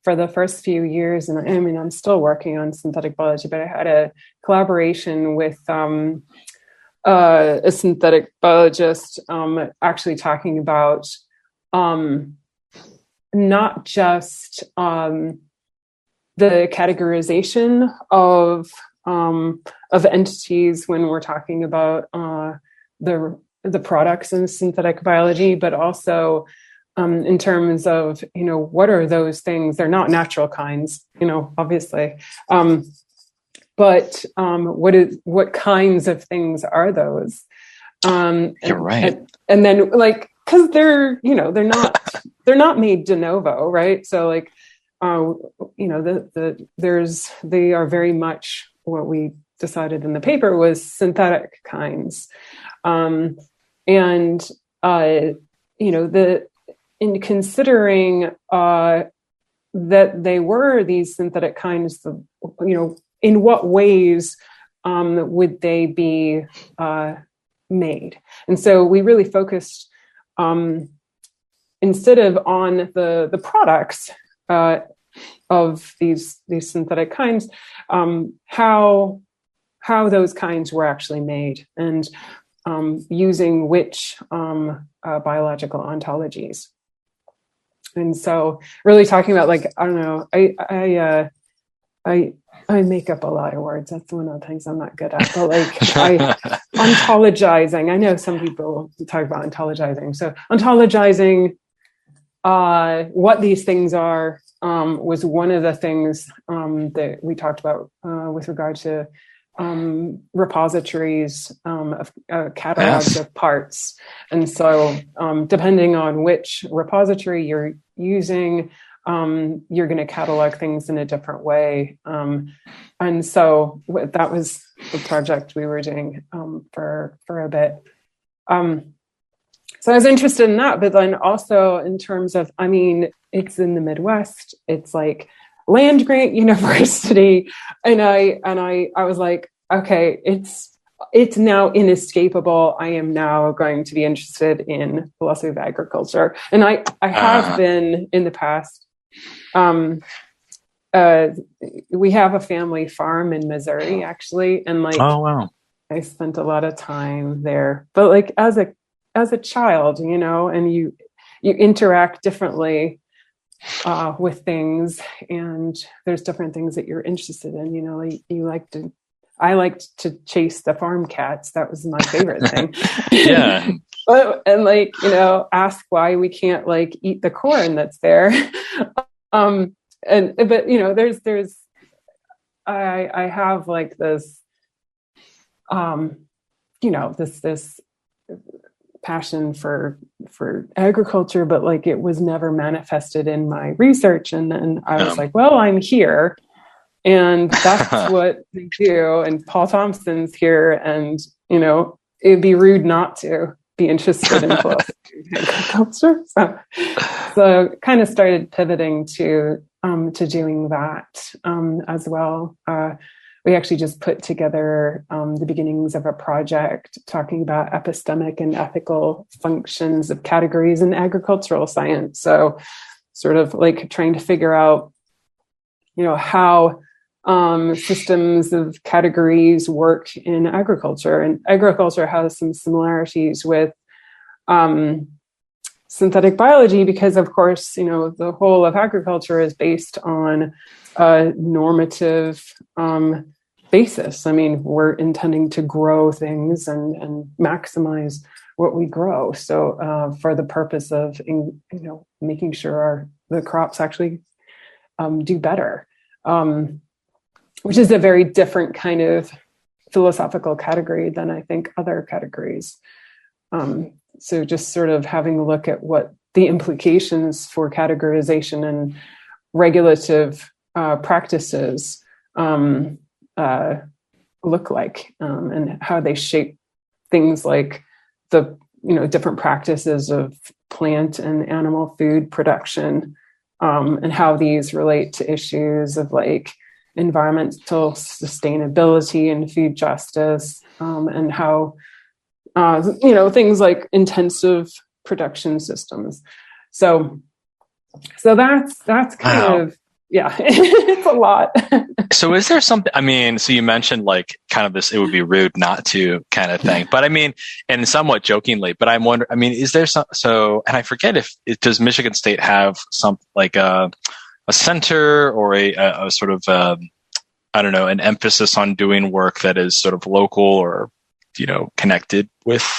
for the first few years, and I mean, I'm still working on synthetic biology, but I had a collaboration with a synthetic biologist, actually talking about not just the categorization of entities when we're talking about the products in synthetic biology, but also in terms of, what are those things? They're not natural kinds, obviously. But what kinds of things are those? You're right. And then because they're not made de novo, right? So they are very much what we decided in the paper was synthetic kinds. In considering that they were these synthetic kinds, in what ways would they be made? And so we really focused, instead of on the products of these synthetic kinds, how those kinds were actually made, and using which biological ontologies. And so really talking about I don't know, I make up a lot of words. That's one of the things I'm not good at. But ontologizing. I know some people talk about ontologizing. So ontologizing what these things are was one of the things that we talked about with regard to repositories of catalogs of parts. And so depending on which repository you're using, you're going to catalog things in a different way. And so that was the project we were doing for a bit. So I was interested in that, but then also in terms of, it's in the Midwest, it's like land grant university. And I was like, okay, it's now inescapable. I am now going to be interested in philosophy of agriculture. And I have been in the past. We have a family farm in Missouri, actually. And oh, wow. I spent a lot of time there, but as a child, and you interact differently with things, and there's different things that you're interested in. I liked to chase the farm cats. That was my favorite thing. Yeah. And ask why we can't eat the corn that's there. But there's I have this this passion for agriculture, but it was never manifested in my research. And then I was like, well, I'm here, and that's what they do. And Paul Thompson's here, and it'd be rude not to be interested in philosophy of agriculture. So kind of started pivoting to doing that as well. We actually just put together the beginnings of a project talking about epistemic and ethical functions of categories in agricultural science. So sort of trying to figure out, how systems of categories work in agriculture. And agriculture has some similarities with synthetic biology because, of course, the whole of agriculture is based on a normative basis. We're intending to grow things and maximize what we grow. So for the purpose of, making sure the crops actually do better, which is a very different kind of philosophical category than I think other categories. So just sort of having a look at what the implications for categorization and regulative practices look like, and how they shape things like the different practices of plant and animal food production, and how these relate to issues of environmental sustainability and food justice, and how things like intensive production systems. So that's kind of yeah, it's a lot. So is there something, I mean, so you mentioned like kind of this, it would be rude not to kind of thing, but I mean, and somewhat jokingly, but I'm wondering, I mean, is there and I forget does Michigan State have some like a center or a sort of, I don't know, an emphasis on doing work that is sort of local or, connected with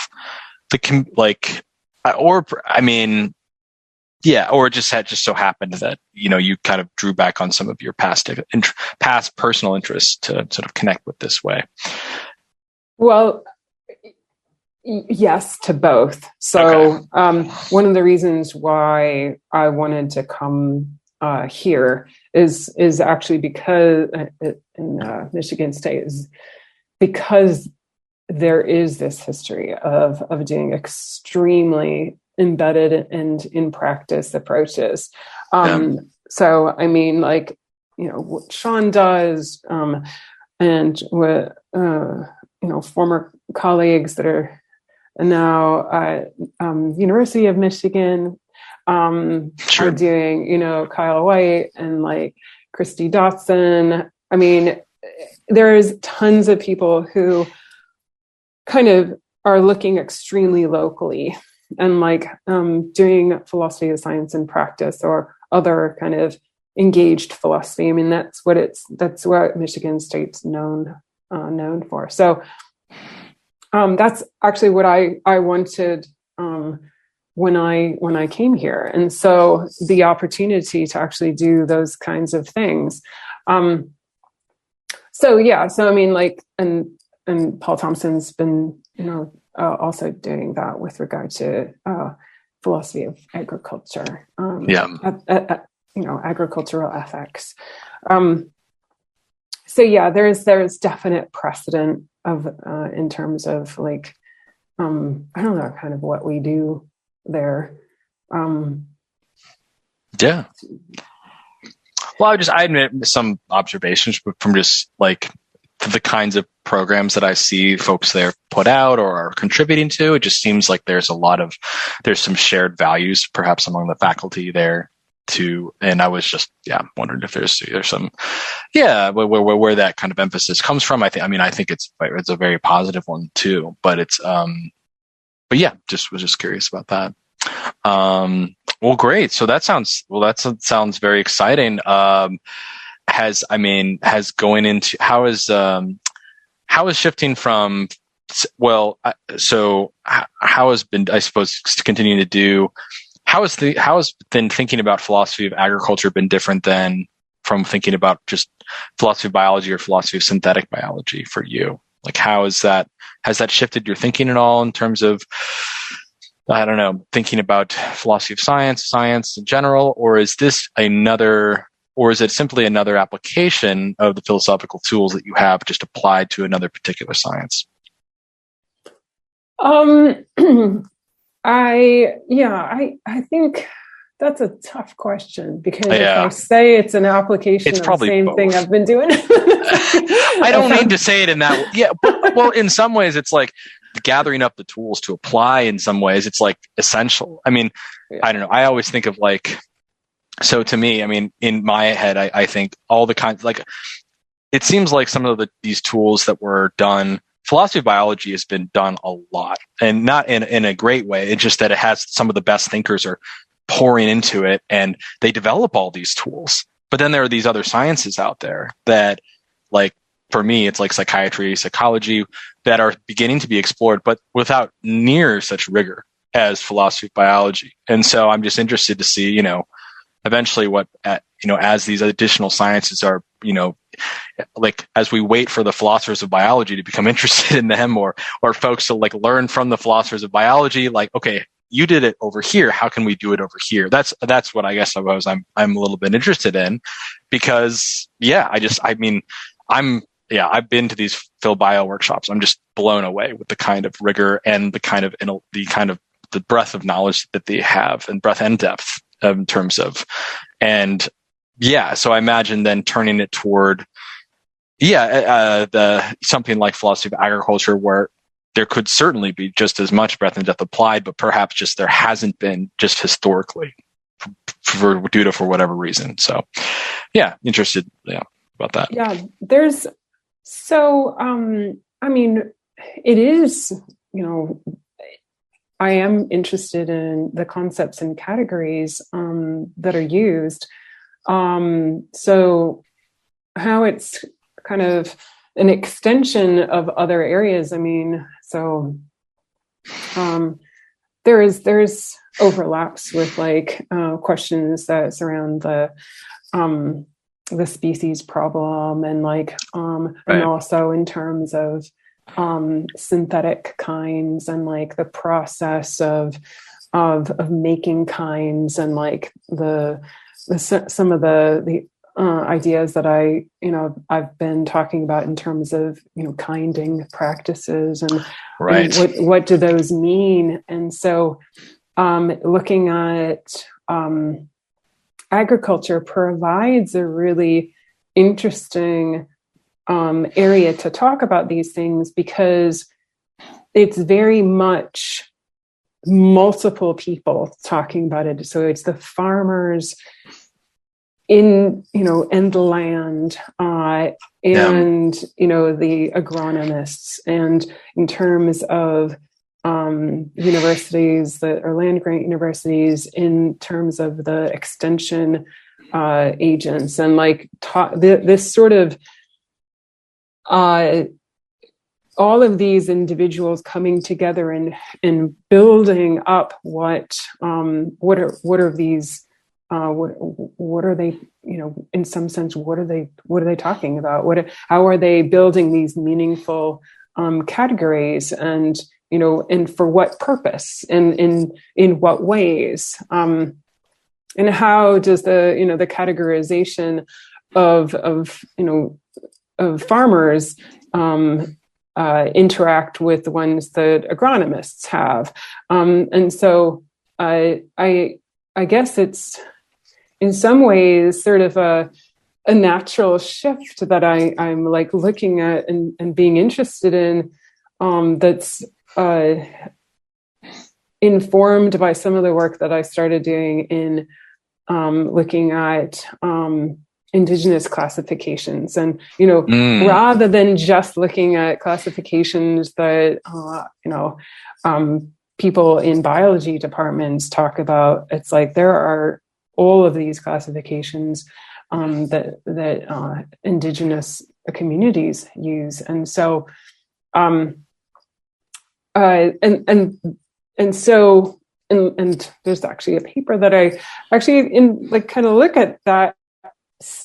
or just so happened that, you kind of drew back on some of your past personal interests to sort of connect with this way. Well, yes to both. So okay. One of the reasons why I wanted to come here is actually because in Michigan State is because there is this history of doing extremely embedded and in practice approaches. So, I mean, like, what Sean does, and what, former colleagues that are now at University of Michigan are doing, Kyle White and like Christy Dotson. I mean, there's tons of people who kind of are looking extremely locally and like doing philosophy of science in practice or other kind of engaged philosophy. I mean, that's what Michigan State's known for. So that's actually what I wanted when I came here, and so the opportunity to actually do those kinds of things. So I mean, like, and Paul Thompson's been also doing that with regard to philosophy of agriculture, agricultural ethics. There's definite precedent of in terms of like I don't know, kind of what we do there. Well, I admit some observations from just like the kinds of programs that I see folks there put out or are contributing to. It just seems like there's some shared values perhaps among the faculty there too. And I was just, wondering if there's some, where that kind of emphasis comes from. I think it's a very positive one too, but it's, was just curious about that. Well, great. So that sounds very exciting. How is shifting from, how has been, I suppose, continuing to do, how has then thinking about philosophy of agriculture been different than from thinking about just philosophy of biology or philosophy of synthetic biology for you? Like, has that shifted your thinking at all in terms of, I don't know, thinking about philosophy of science in general, or is it simply another application of the philosophical tools that you have just applied to another particular science? I think that's a tough question because if I say it's an application of the same thing I've been doing. I don't mean to say it in that way. Yeah, well, in some ways it's like gathering up the tools to apply. In some ways it's like essential. I mean, I don't know. I always think of like, so to me, I mean, in my head, I think all the kinds, like, it seems like some of these tools that were done, philosophy of biology has been done a lot, and not in a great way. It's just that it has some of the best thinkers are pouring into it and they develop all these tools. But then there are these other sciences out there that, like, for me, it's like psychiatry, psychology, that are beginning to be explored, but without near such rigor as philosophy of biology. And so I'm just interested to see, eventually as these additional sciences are, like, as we wait for the philosophers of biology to become interested in them, or folks to like learn from the philosophers of biology, like, okay, you did it over here, how can we do it over here? That's what I guess I'm a little bit interested in, because I've been to these Phil Bio workshops. I'm just blown away with the kind of rigor and the kind of the breadth of knowledge that they have, and breadth and depth in terms of, and so I imagine then turning it toward, something like philosophy of agriculture, where there could certainly be just as much breadth and depth applied, but perhaps just there hasn't been just historically for whatever reason. So yeah, interested, about that. Yeah, there's so I mean, it is, I am interested in the concepts and categories that are used. So how it's kind of an extension of other areas. I mean, so there's overlaps with like questions that surround the species problem, and like and also in terms of synthetic kinds, and like the process of making kinds, and like some of the ideas that I've been talking about in terms of kinding practices, and what do those mean. And so looking at agriculture provides a really interesting area to talk about these things, because it's very much multiple people talking about it. So it's the farmers in the land, and the agronomists, and in terms of universities that are land grant universities, in terms of the extension agents, and like this sort of all of these individuals coming together and building up what are these what are they, in some sense, what are they talking about? How are they building these meaningful categories, and and for what purpose, and in what ways, and how does the categorization of farmers interact with the ones that agronomists have, and so I guess it's in some ways sort of a natural shift that I'm like looking at and being interested in, that's informed by some of the work that I started doing in looking at indigenous classifications, and rather than just looking at classifications that people in biology departments talk about. It's like there are all of these classifications that indigenous communities use, and so and there's actually a paper that I actually kind of look at that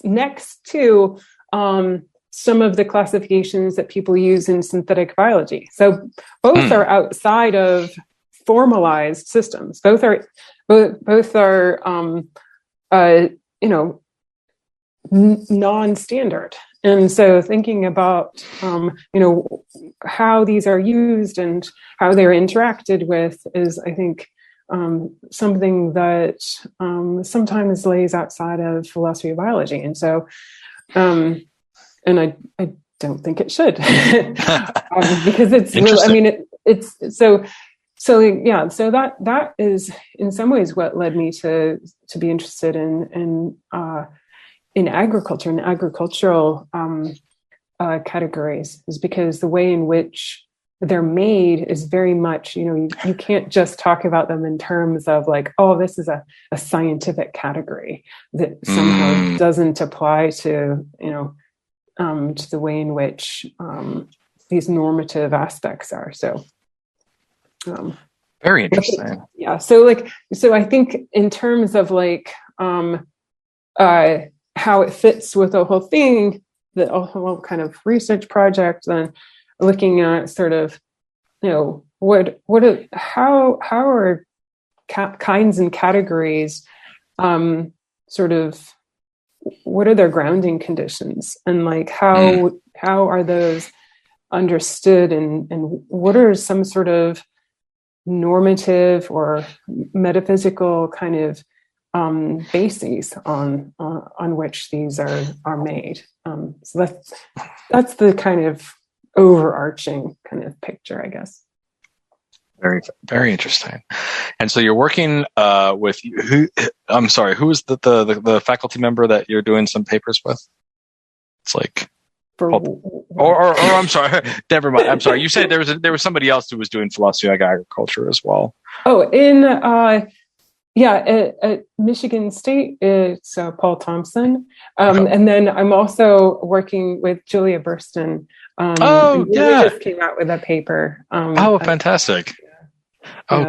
next to some of the classifications that people use in synthetic biology. So both are outside of formalized systems. Both are non-standard. And so thinking about how these are used and how they're interacted with is, I think, something that sometimes lays outside of philosophy of biology. And so and I don't think it should because it's really, I mean, it's so yeah. So that is in some ways what led me to be interested in agriculture and agricultural categories, is because the way in which they're made is very much, you can't just talk about them in terms of like, oh, this is a scientific category that somehow doesn't apply to, to the way in which these normative aspects are. So very interesting. Yeah. So I think in terms of like how it fits with the whole thing, the whole kind of research project, then looking at sort of, how are kinds and categories sort of, what are their grounding conditions, and like how are those understood, and what are some sort of normative or metaphysical kind of bases on which these are made. So that's the kind of overarching kind of picture, I guess. Very, very interesting. And so you're working with who? I'm sorry, who is the faculty member that you're doing some papers with? It's like, or I'm sorry, never mind. I'm sorry. You said there was somebody else who was doing philosophy of agriculture as well. Oh, in at Michigan State, it's Paul Thompson. Okay. And then I'm also working with Julia Burston. We just came out with a paper. Fantastic.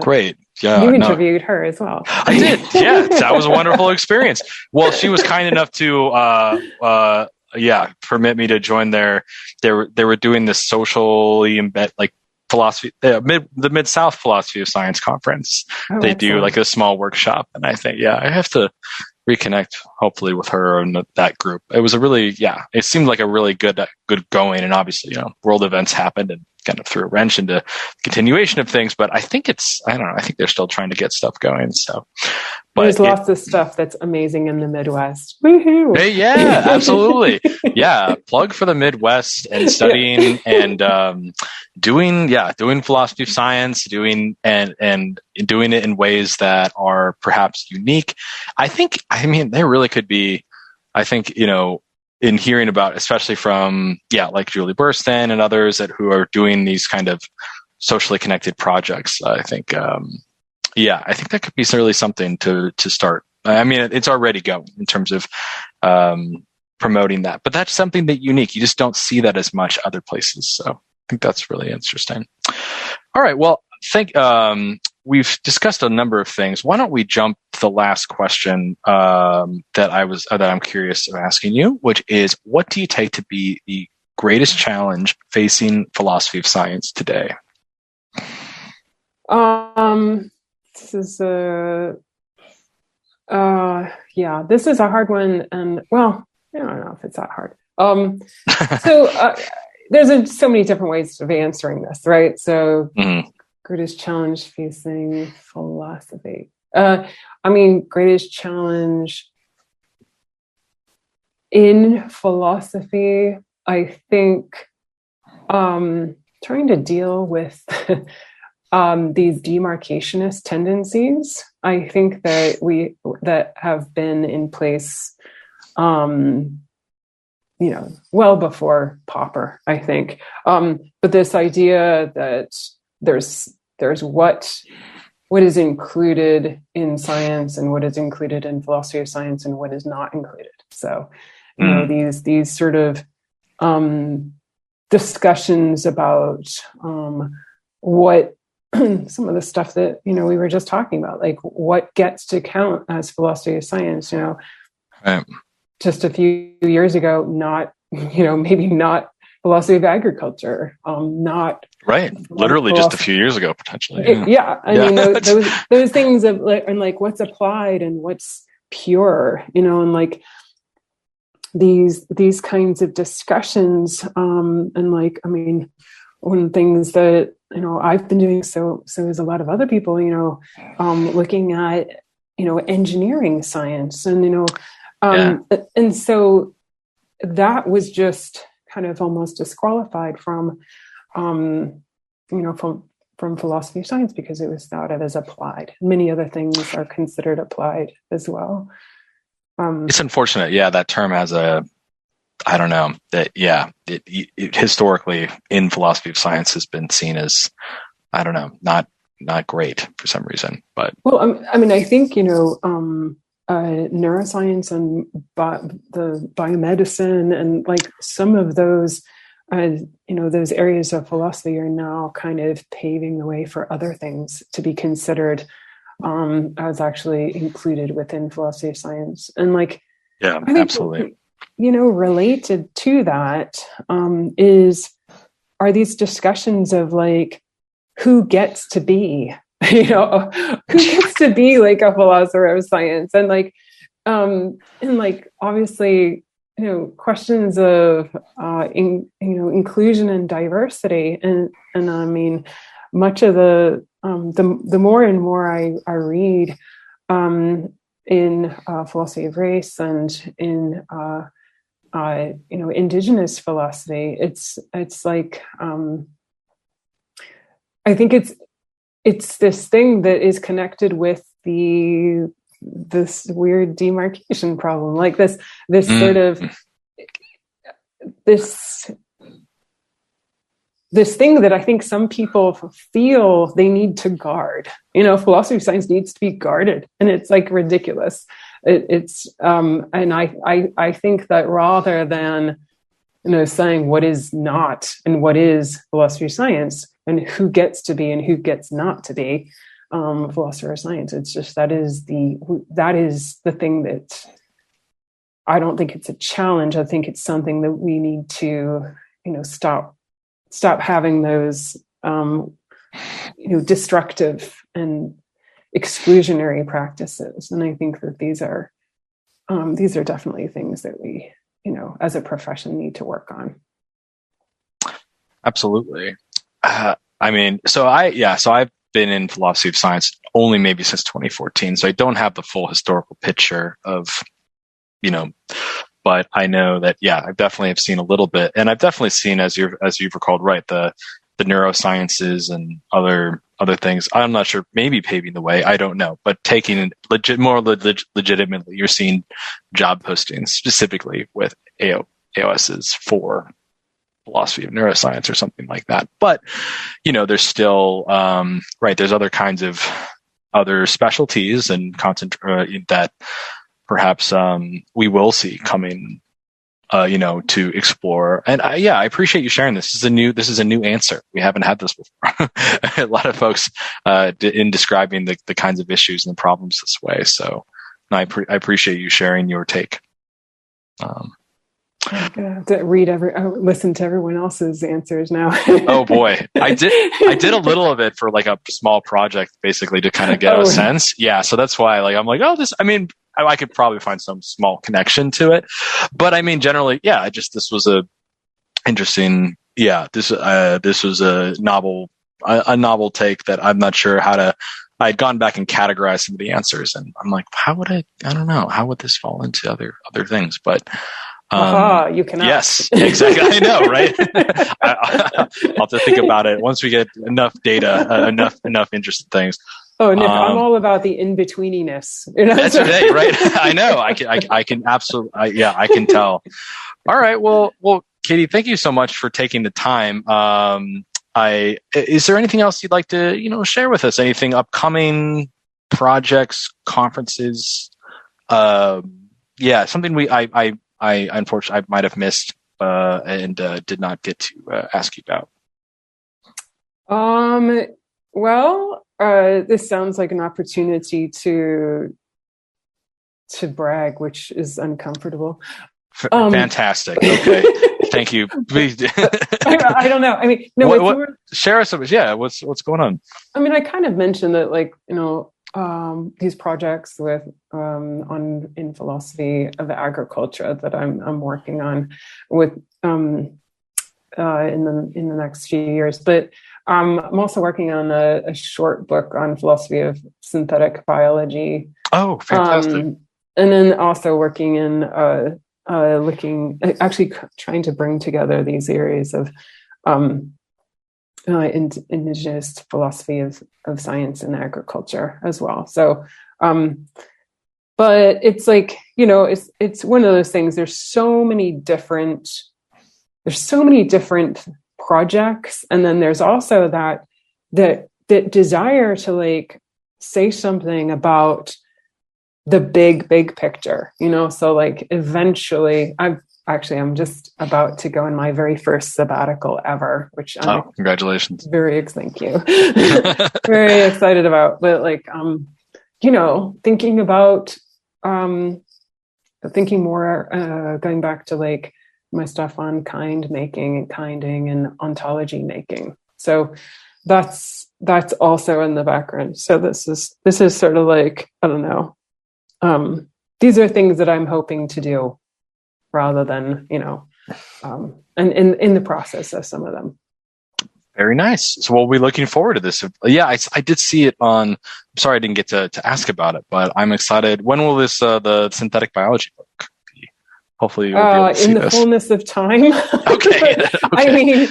Great. Yeah. You interviewed her as well. I did. Yeah. That was a wonderful experience. Well, she was kind enough to, permit me to join they were doing this socially embed, like, philosophy, the Mid-South Philosophy of Science Conference. They do like a small workshop, and I think, I have to reconnect hopefully with her and that group. It was it seemed like a really good going, and obviously, world events happened and kind of threw a wrench into the continuation of things, but I think I don't know, I think they're still trying to get stuff going. So, but there's lots of stuff that's amazing in the Midwest. Woohoo! Yeah, absolutely. Yeah. Plug for the Midwest and studying and, doing philosophy of science, doing doing it in ways that are perhaps unique. There really could be, in hearing about, especially from, like Julie Burston and others who are doing these kind of socially connected projects. I think that could be really something to start. I mean, it's already going in terms of, promoting that, but that's something that unique. You just don't see that as much other places. So I think that's really interesting. All right. Well, we've discussed a number of things. Why don't we jump to the last question that I'm curious of asking you, which is, what do you take to be the greatest challenge facing philosophy of science today? This is this is a hard one, and I don't know if it's that hard. There's so many different ways of answering this, right? So, greatest challenge facing philosophy. Greatest challenge in philosophy, I think, trying to deal with these demarcationist tendencies. I think that have been in place, well before Popper, I think. But this idea that there's what is included in science and what is included in philosophy of science and what is not included. So, these sort of discussions about what some of the stuff that we were just talking about, like what gets to count as philosophy of science. Right. Just a few years ago, maybe not philosophy of agriculture, not right. Literally just a few years ago, potentially. Those things of like what's applied and what's pure, and like these kinds of discussions, one of the things that I've been doing, so is a lot of other people, looking at engineering science, and and so that was just kind of almost disqualified from philosophy of science because it was thought of as applied. Many other things are considered applied as well. It's unfortunate. Yeah, that term has it historically in philosophy of science has been seen as, not great for some reason. But I think neuroscience and the biomedicine and like some of those those areas of philosophy are now kind of paving the way for other things to be considered as actually included within philosophy of science. And I think, absolutely. Related to that are these discussions of like who gets to be, who gets to be like a philosopher of science, and obviously questions of inclusion and diversity, and I mean much of the more and more I read in philosophy of race and in indigenous philosophy, it's like I think it's this thing that is connected with this weird demarcation problem, like this sort of this thing that I think some people feel they need to guard. Philosophy of science needs to be guarded, and it's like ridiculous. And I think that rather than saying what is not and what is philosophy of science and who gets to be and who gets not to be philosopher of science, it's just that is the thing that I don't think it's a challenge. I think it's something that we need to stop having those destructive and exclusionary practices. And I think that these are definitely things that we as a profession need to work on. Absolutely. So I've been in philosophy of science only maybe since 2014, so I don't have the full historical picture of but I know that I definitely have seen a little bit, and I've definitely seen, as you've recalled, right, the neurosciences and other things. I'm not sure, maybe paving the way, I don't know, but taking legitimately, you're seeing job postings specifically with AOSs for philosophy of neuroscience or something like that. But there's still there's other kinds of other specialties and that perhaps we will see coming to explore. And I appreciate you sharing this. This is a new answer. We haven't had this before. A lot of folks in describing the kinds of issues and the problems this way. So I appreciate you sharing your take. To listen to everyone else's answers now. Oh boy, I did a little of it for like a small project, basically to kind of get a sense. Yeah, so that's why I'm like, I could probably find some small connection to it, but generally, this was a interesting. This was a novel take that I'm not sure how to. I'd gone back and categorized some of the answers, and I'm like, how would I don't know, how would this fall into other things, but. You cannot. Yes, exactly. I know, right? I'll have to think about it once we get enough data, enough interesting things. Oh, Nick, I'm all about the in-betweeniness. That's right, right? I know. I can absolutely. I can tell. All right. Well, Katie, thank you so much for taking the time. Is there anything else you'd like to, share with us? Anything upcoming projects, conferences? Something I unfortunately might have missed and did not get to ask you about. Well, this sounds like an opportunity to brag, which is uncomfortable. Fantastic. Okay, thank you. Please. I don't know. Share us. What's going on? I kind of mentioned that, these projects with in philosophy of agriculture that I'm working on with in the next few years, but I'm also working on a short book on philosophy of synthetic biology. Oh, fantastic! And then also working in trying to bring together these areas of indigenous philosophy of science and agriculture as well. So, but it's it's one of those things. There's so many different projects, and then there's also that desire to say something about the big picture, so eventually I'm just about to go on my very first sabbatical ever, which congratulations. Thank you. Very excited about, but thinking about, thinking more, going back to my stuff on kind making and kinding and ontology making. So that's also in the background. So this is sort of I don't know. These are things that I'm hoping to do, rather than, and in the process of some of them. Very nice. So we'll be looking forward to this. I did see it on, I'm sorry I didn't get to ask about it, but I'm excited. When will this, the synthetic biology book be? Hopefully you'll be able to see in the fullness of time. Okay. Okay.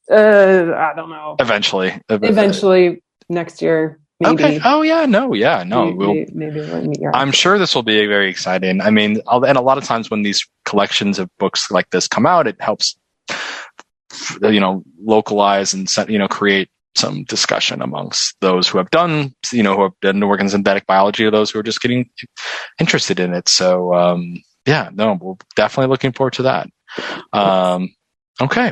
I don't know. Eventually next year. Maybe. Okay. Oh yeah. No. Maybe we'll meet your. I'm sure this will be very exciting. I mean, and a lot of times when these collections of books like this come out, it helps, localize and create some discussion amongst those who have done, who have done the work in synthetic biology, or those who are just getting interested in it. So, we're definitely looking forward to that. Okay.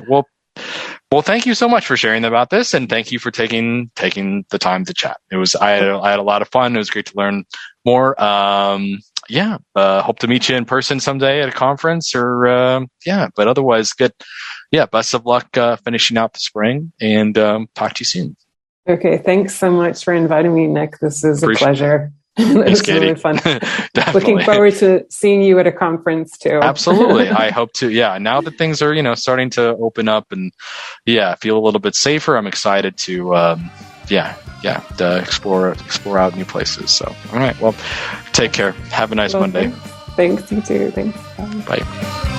Well, thank you so much for sharing about this, and thank you for taking the time to chat. I had a lot of fun. It was great to learn more. Hope to meet you in person someday at a conference, but otherwise, good. Yeah, best of luck finishing out the spring, and talk to you soon. Okay, thanks so much for inviting me, Nick. This is a pleasure. It was really fun. Looking forward to seeing you at a conference too. Absolutely. I hope to. Yeah. Now that things are, starting to open up and feel a little bit safer, I'm excited to, explore out new places. So, all right. Well, take care. Have a nice Monday. Thanks. You too. Thanks. Bye.